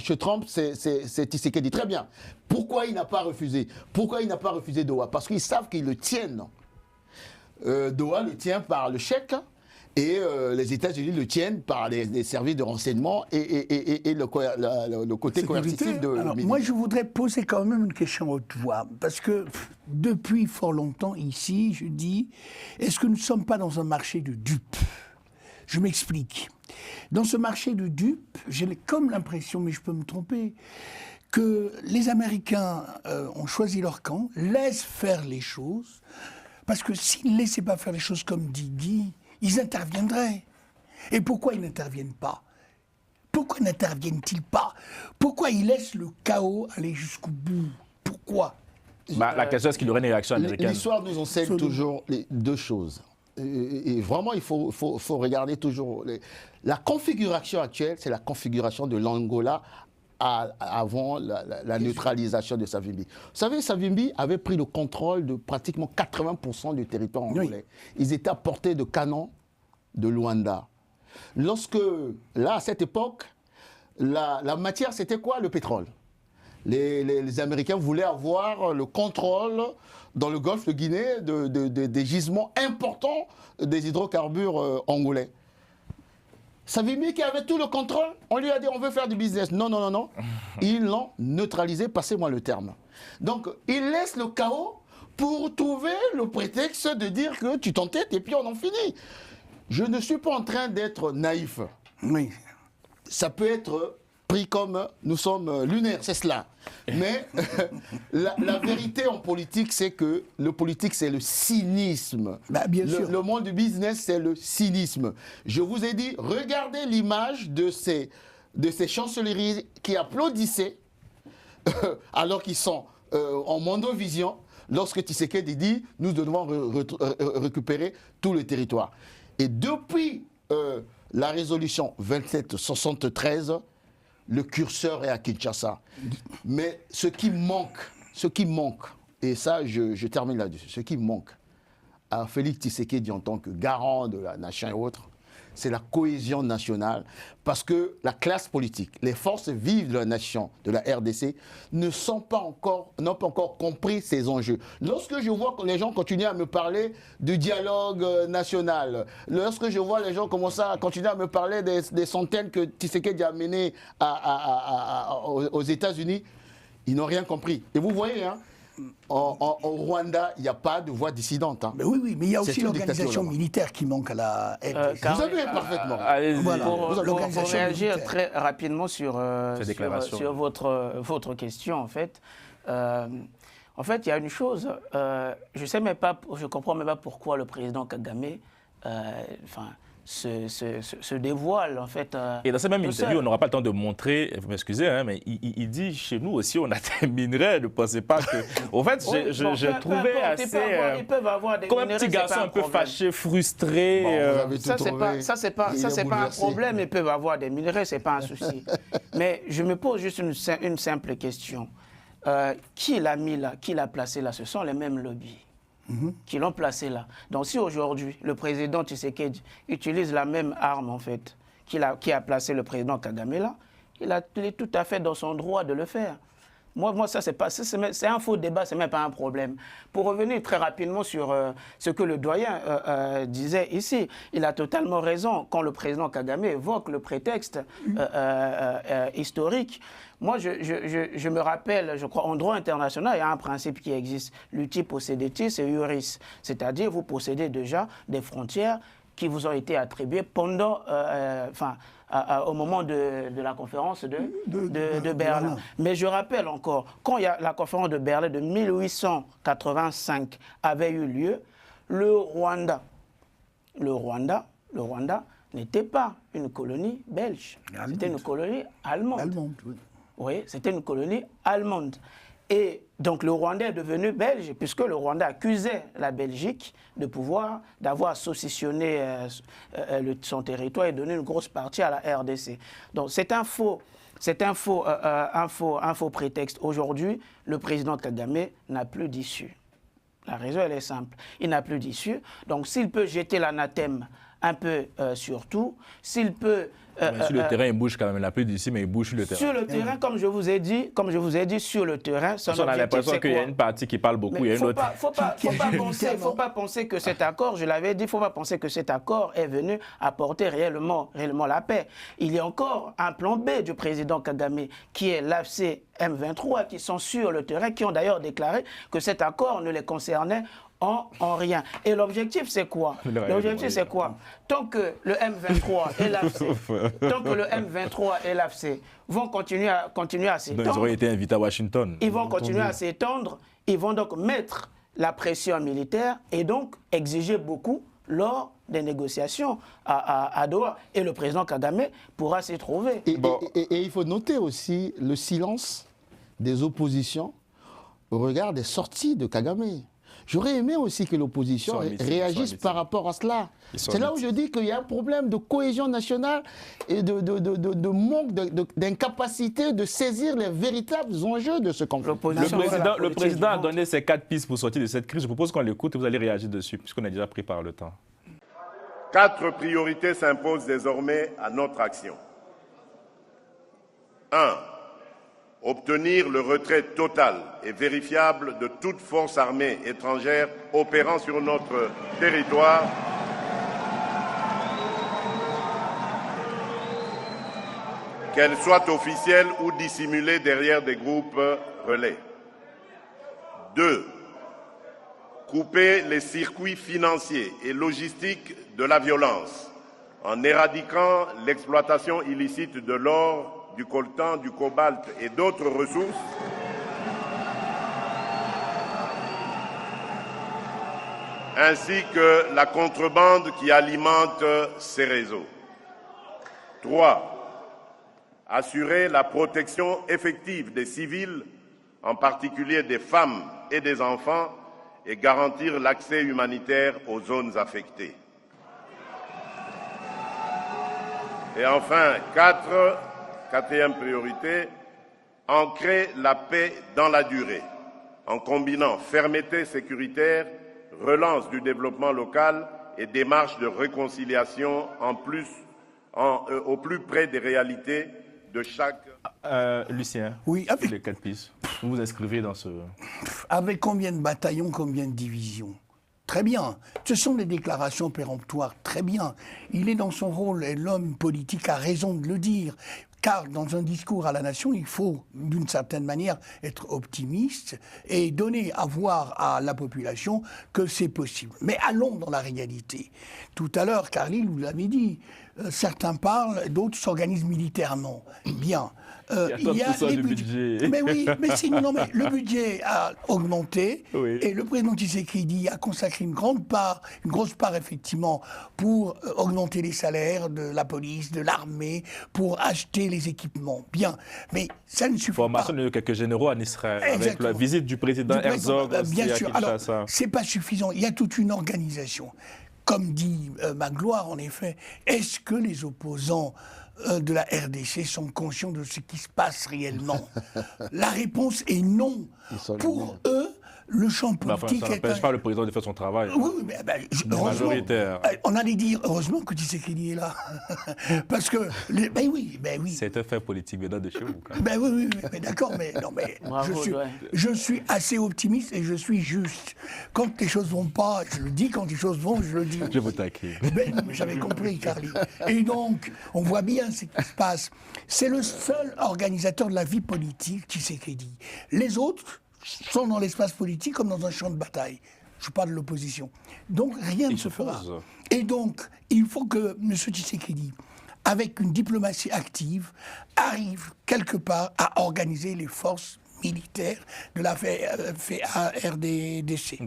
chez Trump, c'est Tshisekedi. Très bien. Pourquoi il n'a pas refusé? Pourquoi il n'a pas refusé Doha? Parce qu'ils savent qu'ils le tiennent. Doha le tient par le chèque. Et les États-Unis le tiennent par les services de renseignement et le côté coercitif de... Alors, moi, je voudrais poser quand même une question haute voix. Parce que depuis fort longtemps, ici, je dis, est-ce que nous ne sommes pas dans un marché de dupes? Je m'explique. Dans ce marché de dupes, j'ai comme l'impression, mais je peux me tromper, que les Américains ont choisi leur camp, laissent faire les choses, parce que s'ils ne laissaient pas faire les choses comme dit Guy, ils interviendraient. Et pourquoi ils n'interviennent pas? Pourquoi n'interviennent-ils pas? Pourquoi ils laissent le chaos aller jusqu'au bout? Pourquoi? La question, est-ce qu'il y aurait une réaction américaine? L'histoire nous enseigne toujours les deux choses. Et vraiment, il faut regarder toujours... La configuration actuelle, c'est la configuration de l'Angola avant la neutralisation de Savimbi. Vous savez, Savimbi avait pris le contrôle de pratiquement 80% du territoire angolais. Oui. Ils étaient à portée de canon de Luanda. Lorsque, là, à cette époque, la matière, c'était quoi? Le pétrole. Les Américains voulaient avoir le contrôle dans le golfe de Guinée des gisements importants des hydrocarbures angolais. Savimbi qui avait tout le contrôle, on lui a dit on veut faire du business. Non, non, non, non. Ils l'ont neutralisé, passez-moi le terme. Donc, ils laissent le chaos pour trouver le prétexte de dire que tu t'entêtes et puis on en finit. Je ne suis pas en train d'être naïf. Oui. Ça peut être pris comme nous sommes lunaires, c'est cela. Mais la vérité en politique, c'est que le politique, c'est le cynisme. Bah, bien sûr. Le monde du business, c'est le cynisme. Je vous ai dit, regardez l'image de ces chancelleries qui applaudissaient alors qu'ils sont en mondovision lorsque Tshisekedi dit « nous devons récupérer tout le territoire ». Et depuis la résolution 2773, le curseur est à Kinshasa. Mais ce qui manque, et ça je termine là-dessus, ce qui manque à Félix Tshisekedi en tant que garant de la nation et autres, c'est la cohésion nationale, parce que la classe politique, les forces vives de la nation, de la RDC, n'ont pas encore compris ces enjeux. Lorsque je vois que les gens continuent à me parler du dialogue national, lorsque je vois les gens commencer à continuer à me parler des centaines que Tshisekedi a menées aux États-Unis, ils n'ont rien compris. Et vous voyez, hein, au Rwanda, il n'y a pas de voix dissidente. Hein. Mais oui, mais il y a aussi l'organisation militaire qui manque à la RDC. Vous savez parfaitement. Voilà. Pour réagir très rapidement sur votre question, en fait, il y a une chose, je comprends même pas pourquoi le président Kagame se dévoile, en fait. Et dans cette même interview, on n'aura pas le temps de montrer, vous m'excusez, hein, mais il dit, chez nous aussi, on a des minerais, ne pensez pas que... En fait, j'ai trouvé assez... Ils peuvent avoir des comme un petit garçon un peu fâché, frustré. Ça, c'est pas un problème, ils peuvent avoir des minerais, c'est pas un souci. Mais je me pose juste une simple question. Qui l'a mis là, qui l'a placé là? Ce sont les mêmes lobbies qui l'ont placé là. Donc si aujourd'hui, le président Tshisekedi utilise la même arme, en fait, qui a placé le président Kagame là, il est tout à fait dans son droit de le faire. Moi ça, c'est un faux débat, c'est même pas un problème. Pour revenir très rapidement sur ce que le doyen disait ici, il a totalement raison quand le président Kagame évoque le prétexte historique. Moi, je me rappelle, je crois, en droit international, il y a un principe qui existe. Luti possedetis et iuris. C'est-à-dire, vous possédez déjà des frontières qui vous ont été attribués pendant, au moment de la conférence de Berlin. Mais je rappelle encore, quand la conférence de Berlin de 1885 avait eu lieu, le Rwanda n'était pas une colonie belge, c'était une colonie allemande. Oui, c'était une colonie allemande. Et donc le Rwanda est devenu belge puisque le Rwanda accusait la Belgique d'avoir saucissonné son territoire et donné une grosse partie à la RDC. Donc c'est un faux prétexte. Aujourd'hui, le président Kagame n'a plus d'issue. La raison, elle est simple. Il n'a plus d'issue. Donc s'il peut jeter l'anathème un peu sur tout, s'il peut... sur le terrain, il bouge quand même. Il n'a plus d'ici, mais il bouge sur le terrain. Sur le terrain, comme je vous ai dit, sur le terrain, son on a l'impression qu'il y a une partie qui parle beaucoup, il y a une autre. Faut pas penser que cet accord, je l'avais dit, il ne faut pas penser que cet accord est venu apporter réellement la paix. Il y a encore un plan B du président Kagame, qui est l'AFC M23, qui sont sur le terrain, qui ont d'ailleurs déclaré que cet accord ne les concernait en rien. Et l'objectif, c'est quoi? L'objectif, c'est quoi? Tant que le M23 et l'AFC vont continuer à s'étendre... Ils auraient été invités à Washington. Ils vont continuer à s'étendre. Ils vont donc mettre la pression militaire et donc exiger beaucoup lors des négociations à Doha. Et le président Kagame pourra s'y trouver. Et il faut noter aussi le silence des oppositions au regard des sorties de Kagame. J'aurais aimé aussi que l'opposition réagisse par rapport à cela. C'est là où je dis qu'il y a un problème de cohésion nationale et de manque, d'incapacité de saisir les véritables enjeux de ce conflit. Le président a donné ses 4 pistes pour sortir de cette crise. Je propose qu'on l'écoute et vous allez réagir dessus, puisqu'on a déjà pris par le temps. 4 priorités s'imposent désormais à notre action. 1. Obtenir le retrait total et vérifiable de toute force armée étrangère opérant sur notre territoire, qu'elle soit officielle ou dissimulée derrière des groupes relais. 2. Couper les circuits financiers et logistiques de la violence en éradiquant l'exploitation illicite de l'or, du coltan, du cobalt et d'autres ressources, ainsi que la contrebande qui alimente ces réseaux. 3. Assurer la protection effective des civils, en particulier des femmes et des enfants, et garantir l'accès humanitaire aux zones affectées. Et enfin, 4e priorité, ancrer la paix dans la durée, en combinant fermeté sécuritaire, relance du développement local et démarche de réconciliation au plus près des réalités de chaque... Lucien, oui, les 4 pistes, vous vous inscrivez dans ce... Avec combien de bataillons, combien de divisions? Très bien. Ce sont des déclarations péremptoires. Très bien. Il est dans son rôle et l'homme politique a raison de le dire. Car dans un discours à la nation, il faut, d'une certaine manière, être optimiste et donner à voir à la population que c'est possible. Mais allons dans la réalité. Tout à l'heure, Carly, vous l'avez dit, certains parlent, d'autres s'organisent militairement. Bien. Il y a les budget. Mais oui, mais sinon, mais le budget a augmenté et le président Tshisekedi a consacré une grosse part effectivement pour augmenter les salaires de la police, de l'armée, pour acheter les équipements. Bien, mais ça ne suffit pas. Formation de quelques généraux en Israël, avec la visite du président Herzog aussi à Kinshasa. Alors, c'est pas suffisant. Il y a toute une organisation. Comme dit Magloire, en effet, est-ce que les opposants de la RDC sont conscients de ce qui se passe réellement? La réponse est non. Pour eux, le champ politique ça n'empêche pas le président de faire son travail. Oui, mais majoritaire. On allait dire, heureusement que Tshisekedi est là. Parce que, ben oui. C'est un fait politique venant de chez vous. Ben oui, mais d'accord, mais Bravo, je suis assez optimiste et je suis juste. Quand les choses vont pas, je le dis, quand les choses vont, je le dis. Je vous taquine. Ben, j'avais compris, Carly. Et donc, on voit bien ce qui se passe. C'est le seul organisateur de la vie politique, Tshisekedi. Les autres sont dans l'espace politique comme dans un champ de bataille. je parle de l'opposition. Donc rien ne se fera. Et donc, il faut que M. Tshisekedi, avec une diplomatie active, arrive quelque part à organiser les forces militaires de la RDC.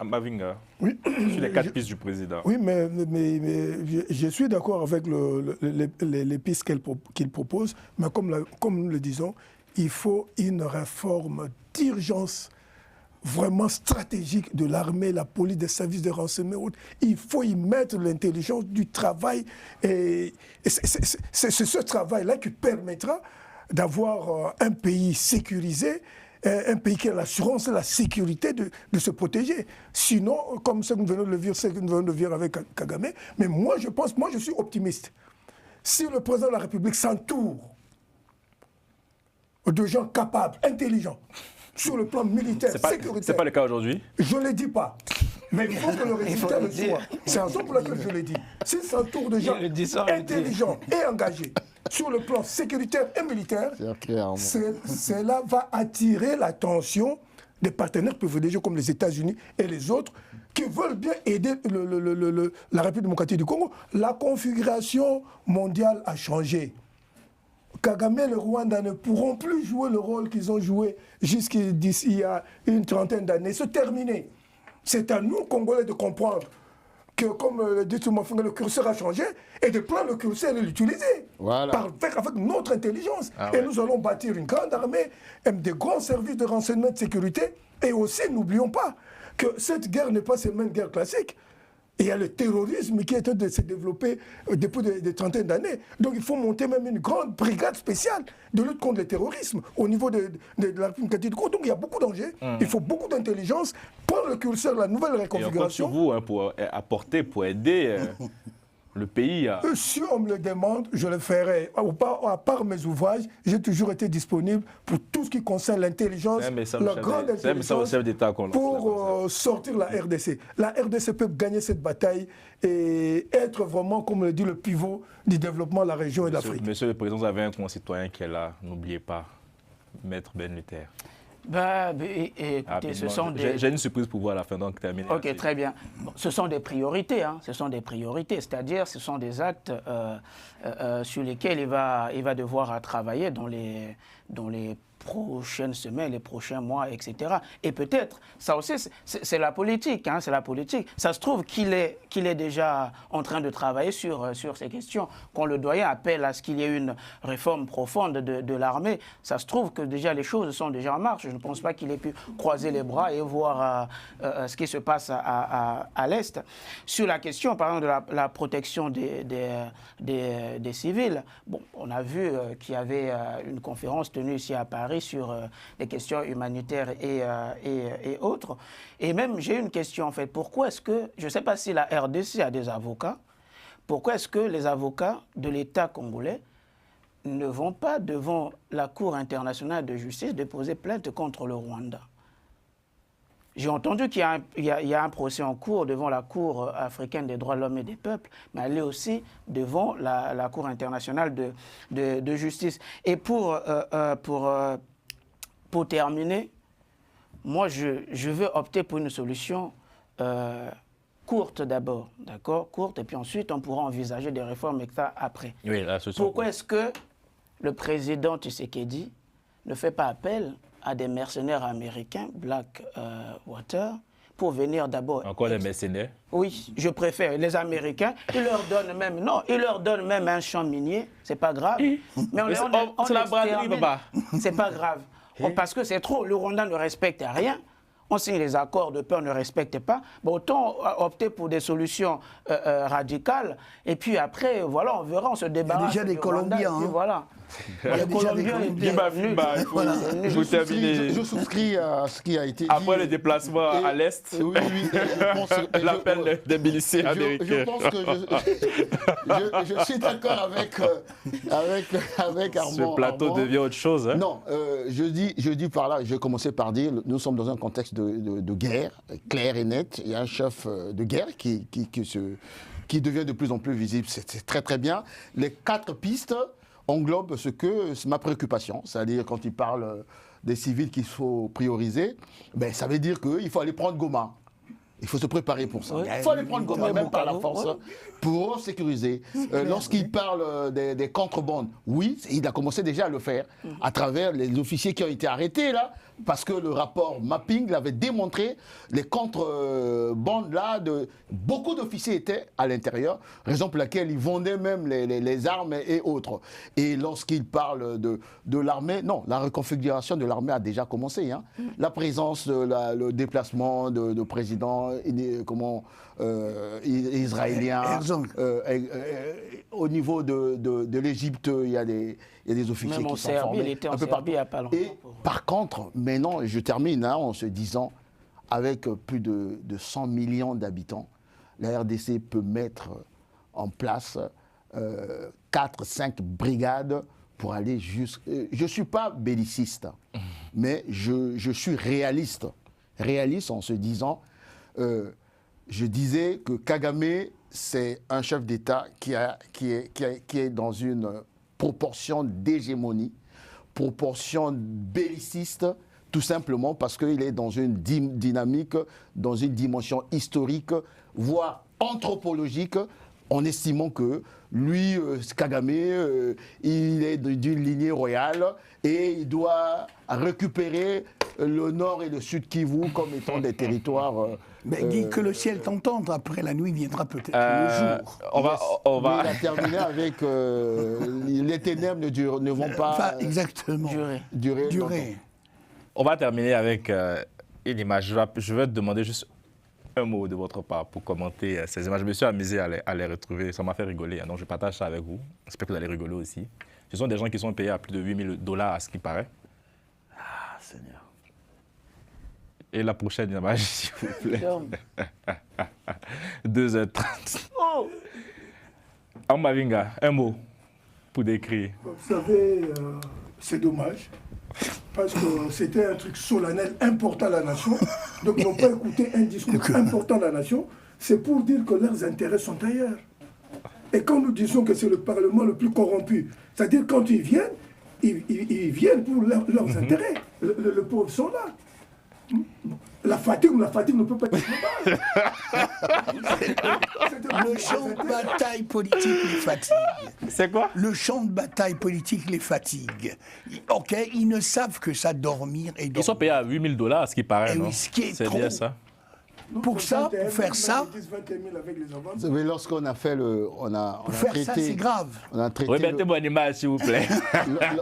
Mavinga, oui, sur les 4 pistes du président. Oui, mais je suis d'accord avec les pistes qu'il propose, mais comme nous le disons, il faut une réforme d'urgence vraiment stratégique de l'armée, la police, des services de renseignement. Il faut y mettre l'intelligence du travail. Et c'est ce travail-là qui permettra d'avoir un pays sécurisé, un pays qui a l'assurance et la sécurité de se protéger. Sinon, comme ce que nous venons de le vivre, avec Kagame, mais moi je suis optimiste. Si le président de la République s'entoure de gens capables, intelligents, sur le plan militaire, sécuritaire. C'est pas le cas aujourd'hui? Je ne le dis pas. Mais il faut que le résultat le soit. C'est la raison pour laquelle je le dis. S'il s'entoure de gens intelligents et engagés sur le plan sécuritaire et militaire, cela va attirer l'attention des partenaires privilégiés comme les États-Unis et les autres qui veulent bien aider la République démocratique du Congo. La configuration mondiale a changé. Kagame et le Rwanda ne pourront plus jouer le rôle qu'ils ont joué jusqu'ici il y a une trentaine d'années. C'est terminé. C'est à nous, Congolais, de comprendre que, comme le dit tout le monde, le curseur a changé et de prendre le curseur et l'utiliser. Voilà. Avec notre intelligence. Et nous allons bâtir une grande armée, des grands services de renseignement et de sécurité. Et aussi, n'oublions pas que cette guerre n'est pas seulement une guerre classique. Et il y a le terrorisme qui est en train de se développer depuis des trentaines d'années. Donc il faut monter même une grande brigade spéciale de lutte contre le terrorisme au niveau de la République du Congo. Donc il y a beaucoup d'enjeux, il faut beaucoup d'intelligence, prendre le curseur, la nouvelle réconfiguration. Et on compte sur vous pour apporter, pour aider le pays à... Si on me le demande, je le ferai. À part mes ouvrages, j'ai toujours été disponible pour tout ce qui concerne l'intelligence, la grande intelligence, pour sortir la RDC. La RDC peut gagner cette bataille et être vraiment, comme le dit, le pivot du développement de la région et de l'Afrique. Monsieur le Président, vous avez un concitoyen qui est là, n'oubliez pas, Maître Ben Luther. Écoutez, ce sont des... J'ai une surprise pour vous à la fin, donc terminez. Ok, très bien. Bon, ce sont des priorités, ce sont des priorités, c'est-à-dire ce sont des actes sur lesquels il va devoir travailler dans les prochaines semaines, les prochains mois, etc. Et peut-être, ça aussi, c'est la politique, c'est la politique. Ça se trouve qu'il est déjà en train de travailler sur ces questions. Quand le doyen appelle à ce qu'il y ait une réforme profonde de l'armée, ça se trouve que déjà les choses sont déjà en marche. Je ne pense pas qu'il ait pu croiser les bras et voir ce qui se passe à l'Est. Sur la question, par exemple, de la protection des civils, bon, on a vu qu'il y avait une conférence tenue ici à Paris sur les questions humanitaires et autres. Et même, j'ai une question, en fait. Pourquoi est-ce que, je ne sais pas si la RDC a des avocats, pourquoi est-ce que les avocats de l'État congolais ne vont pas devant la Cour internationale de justice déposer plainte contre le Rwanda? J'ai entendu qu'il y a un procès en cours devant la Cour africaine des droits de l'homme et des peuples, mais elle est aussi devant la Cour internationale de justice. Et pour terminer, moi, je veux opter pour une solution courte d'abord, d'accord? Courte, et puis ensuite, on pourra envisager des réformes et ça après. Oui, la solution. Pourquoi est-ce que le président Tshisekedi ne fait pas appel à des mercenaires américains, Blackwater, pour venir d'abord... Encore des mercenaires? Oui, je préfère. Les Américains, ils leur donnent même un champ minier, c'est pas grave. Mais c'est la braderie, papa. C'est pas grave. Parce que c'est trop. Le Rwanda ne respecte rien. On signe les accords de paix, on ne respecte pas. Bon, autant opter pour des solutions radicales. Et puis après, voilà, on verra, on se débarrasse. Il y a déjà des Colombiens. Voilà. Il y a déjà des Colombiens. Je souscris à ce qui a été dit. Après le déplacement à l'Est, l'appel des miliciens américains. Je pense que je suis d'accord avec Armand. Ce plateau devient autre chose. Non, je dis par là, je vais commencer par dire, nous sommes dans un contexte de guerre, clair et net. Il y a un chef de guerre qui devient de plus en plus visible. C'est très très bien. Les 4 pistes, englobe ce que c'est ma préoccupation. C'est-à-dire quand il parle des civils qu'il faut prioriser, ben, ça veut dire qu'il faut aller prendre Goma. Il faut se préparer pour ça. Oui. Il faut aller prendre Goma, même par la force, pour sécuriser. Lorsqu'il parle des contrebandes, oui, il a commencé déjà à le faire à travers les officiers qui ont été arrêtés là, parce que le rapport mapping l'avait démontré, les contrebandes là, beaucoup d'officiers étaient à l'intérieur, raison pour laquelle ils vendaient même les armes et autres. Et lorsqu'il parle de l'armée, non, la reconfiguration de l'armée a déjà commencé. Hein. La présence, le déplacement de présidents israéliens, au niveau de l'Égypte, il y a des officiers qui sont formés. Il était en Serbie il n'y a pas longtemps. Et par contre, maintenant, je termine en se disant, avec plus de 100 millions d'habitants, la RDC peut mettre en place 4-5 brigades pour aller jusqu'à... je ne suis pas belliciste, mais je suis réaliste. Réaliste en se disant, je disais que Kagame, c'est un chef d'État qui est dans une proportion d'hégémonie, proportion belliciste, tout simplement parce qu'il est dans une dynamique, dans une dimension historique, voire anthropologique, en estimant que lui, Kagame, il est d'une lignée royale et il doit récupérer le nord et le sud Kivu comme étant des territoires... Mais dis que le ciel t'entende, après la nuit viendra peut-être le jour. On va... Il a terminé avec les ténèbres ne vont pas exactement. durer. On va terminer avec une image. Je vais te demander juste un mot de votre part pour commenter ces images. Je me suis amusé à les retrouver. Ça m'a fait rigoler. Donc je partage ça avec vous. J'espère que vous allez rigoler aussi. Ce sont des gens qui sont payés à plus de $8,000 à ce qui paraît. Ah, Seigneur. Et la prochaine image, s'il vous plaît. 2h30. Oh. Amavinga, un mot pour décrire. Vous savez, c'est dommage. Parce que c'était un truc solennel, important à la nation. Donc ils n'ont pas écouté un discours important à la nation. C'est pour dire que leurs intérêts sont ailleurs. Et quand nous disons que c'est le Parlement le plus corrompu, c'est-à-dire quand ils viennent pour leurs intérêts. Le pauvre sont là. La fatigue ne peut pas être globale. Le champ de bataille politique les fatigue. C'est quoi? Le champ de bataille politique les fatigue. Ok, ils ne savent que ça, dormir et dormir. Ils sont payés à $8,000 à ce qui paraît, non? Oui, ce qui est c'est trop. Bien ça. Pour ça, pour faire ça, Vous savez, lorsqu'on a fait on a traité, ça, c'est grave. On a traité remettez-moi une image, s'il vous plaît.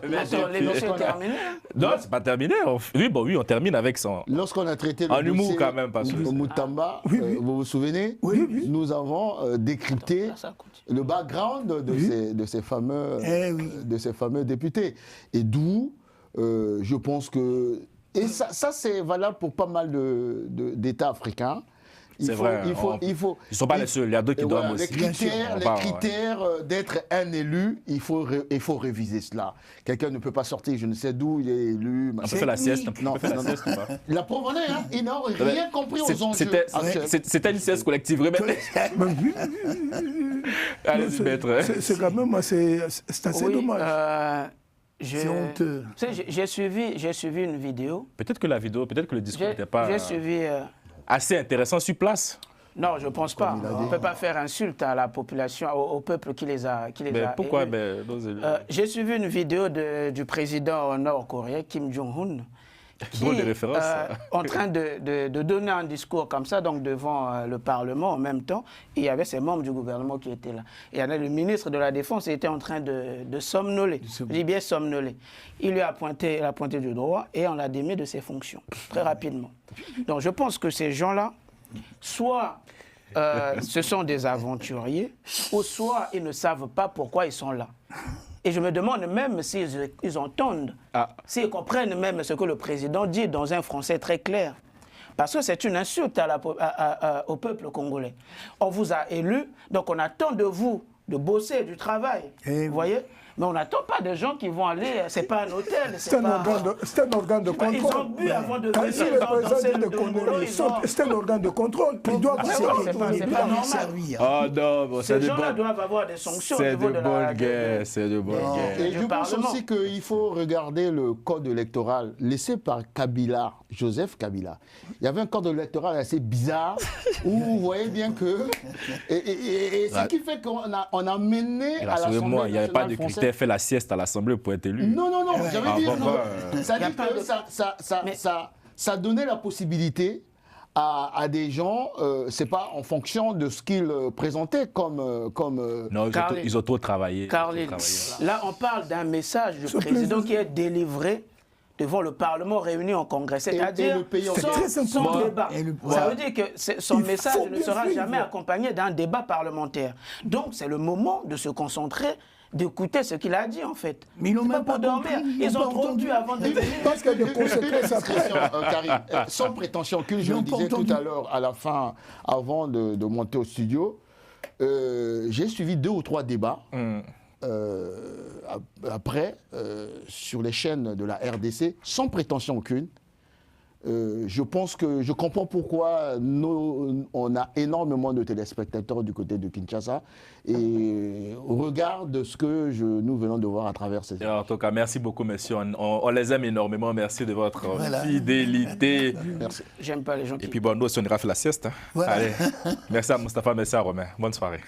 L'émission est terminée. Non, c'est pas terminé. Oui, on termine avec ça. Lorsqu'on a traité en humour quand même, parce que Moutamba, vous vous souvenez? Oui. Nous avons décrypté le background de ces fameux députés. Et d'où, je pense que... Et ça c'est valable pour pas mal d'États africains. C'est vrai. Ils ne sont pas les seuls, il y a d'autres qui doivent aussi. Les critères d'être un élu, il faut réviser cela. Quelqu'un ne peut pas sortir, je ne sais d'où il est élu. On peut faire la sieste. Non, la preuve en est, hein, ils n'ont rien compris aux enjeux. C'était une sieste collective. Allez-y, maître. C'est quand même assez dommage. C'est honteux. J'ai suivi une vidéo. Peut-être que le discours n'était pas assez intéressant sur place. Non, je ne pense pas. On ne peut pas faire insulte à la population, au peuple qui les a pourquoi j'ai suivi une vidéo du président nord-coréen, Kim Jong-un, qui est en train de donner un discours comme ça, donc devant le Parlement en même temps. Et il y avait ses membres du gouvernement qui étaient là. Et il y en a le ministre de la Défense était en train de somnoler. Je dis bien somnoler. Il lui a pointé du doigt et on l'a démis de ses fonctions, très rapidement. Donc je pense que ces gens-là, soit ce sont des aventuriers, ou soit ils ne savent pas pourquoi ils sont là. Et je me demande même s'ils entendent, s'ils comprennent même ce que le président dit dans un français très clair. Parce que c'est une insulte au peuple congolais. On vous a élu, donc on attend de vous de bosser, du travail. Vous voyez? Mais on n'attend pas des gens qui vont aller, c'est pas un hôtel, c'est un organe de contrôle. Ils ont bu avant de venir. C'est un organe de contrôle. Ils doivent c'est pas normal. Oh non, ces gens-là doivent avoir des sanctions au niveau de la guerre. C'est de bonne guerre. Et je pense aussi qu'il faut regarder le code électoral laissé par Kabila, Joseph Kabila. Il y avait un code électoral assez bizarre où vous voyez bien que... Et ce qui fait qu'on a mené à l'Assemblée nationale. Il n'y avait pas de critère, fait la sieste à l'Assemblée pour être élu. Non, j'avais dit non. Ça dit que ça donnait la possibilité à des gens, c'est pas en fonction de ce qu'ils présentaient comme... Non, ils ont trop travaillé. Là, on parle d'un message du président qui est délivré devant le Parlement réuni en congrès, c'est-à-dire sans débat. Ça veut dire que son message ne sera jamais accompagné d'un débat parlementaire. Donc, c'est le moment de se concentrer, d'écouter ce qu'il a dit, en fait. Mais ils n'ont même pas dormir. Ils ont trop dû avant de venir. Parce qu'il y a des conséquences après. Karim, sans prétention aucune, je le disais tout à l'heure, à la fin, avant de monter au studio, j'ai suivi 2 ou 3 débats. Après, sur les chaînes de la RDC, sans prétention aucune, je pense que je comprends pourquoi on a énormément de téléspectateurs du côté de Kinshasa et au regard de ce que nous venons de voir à travers ces... En tout cas, merci beaucoup, messieurs. On les aime énormément. Merci de votre fidélité. Merci. J'aime pas les gens qui... Et puis bon, nous aussi, on ira faire la sieste. Hein. Allez. Merci à Moustapha, merci à Romain. Bonne soirée.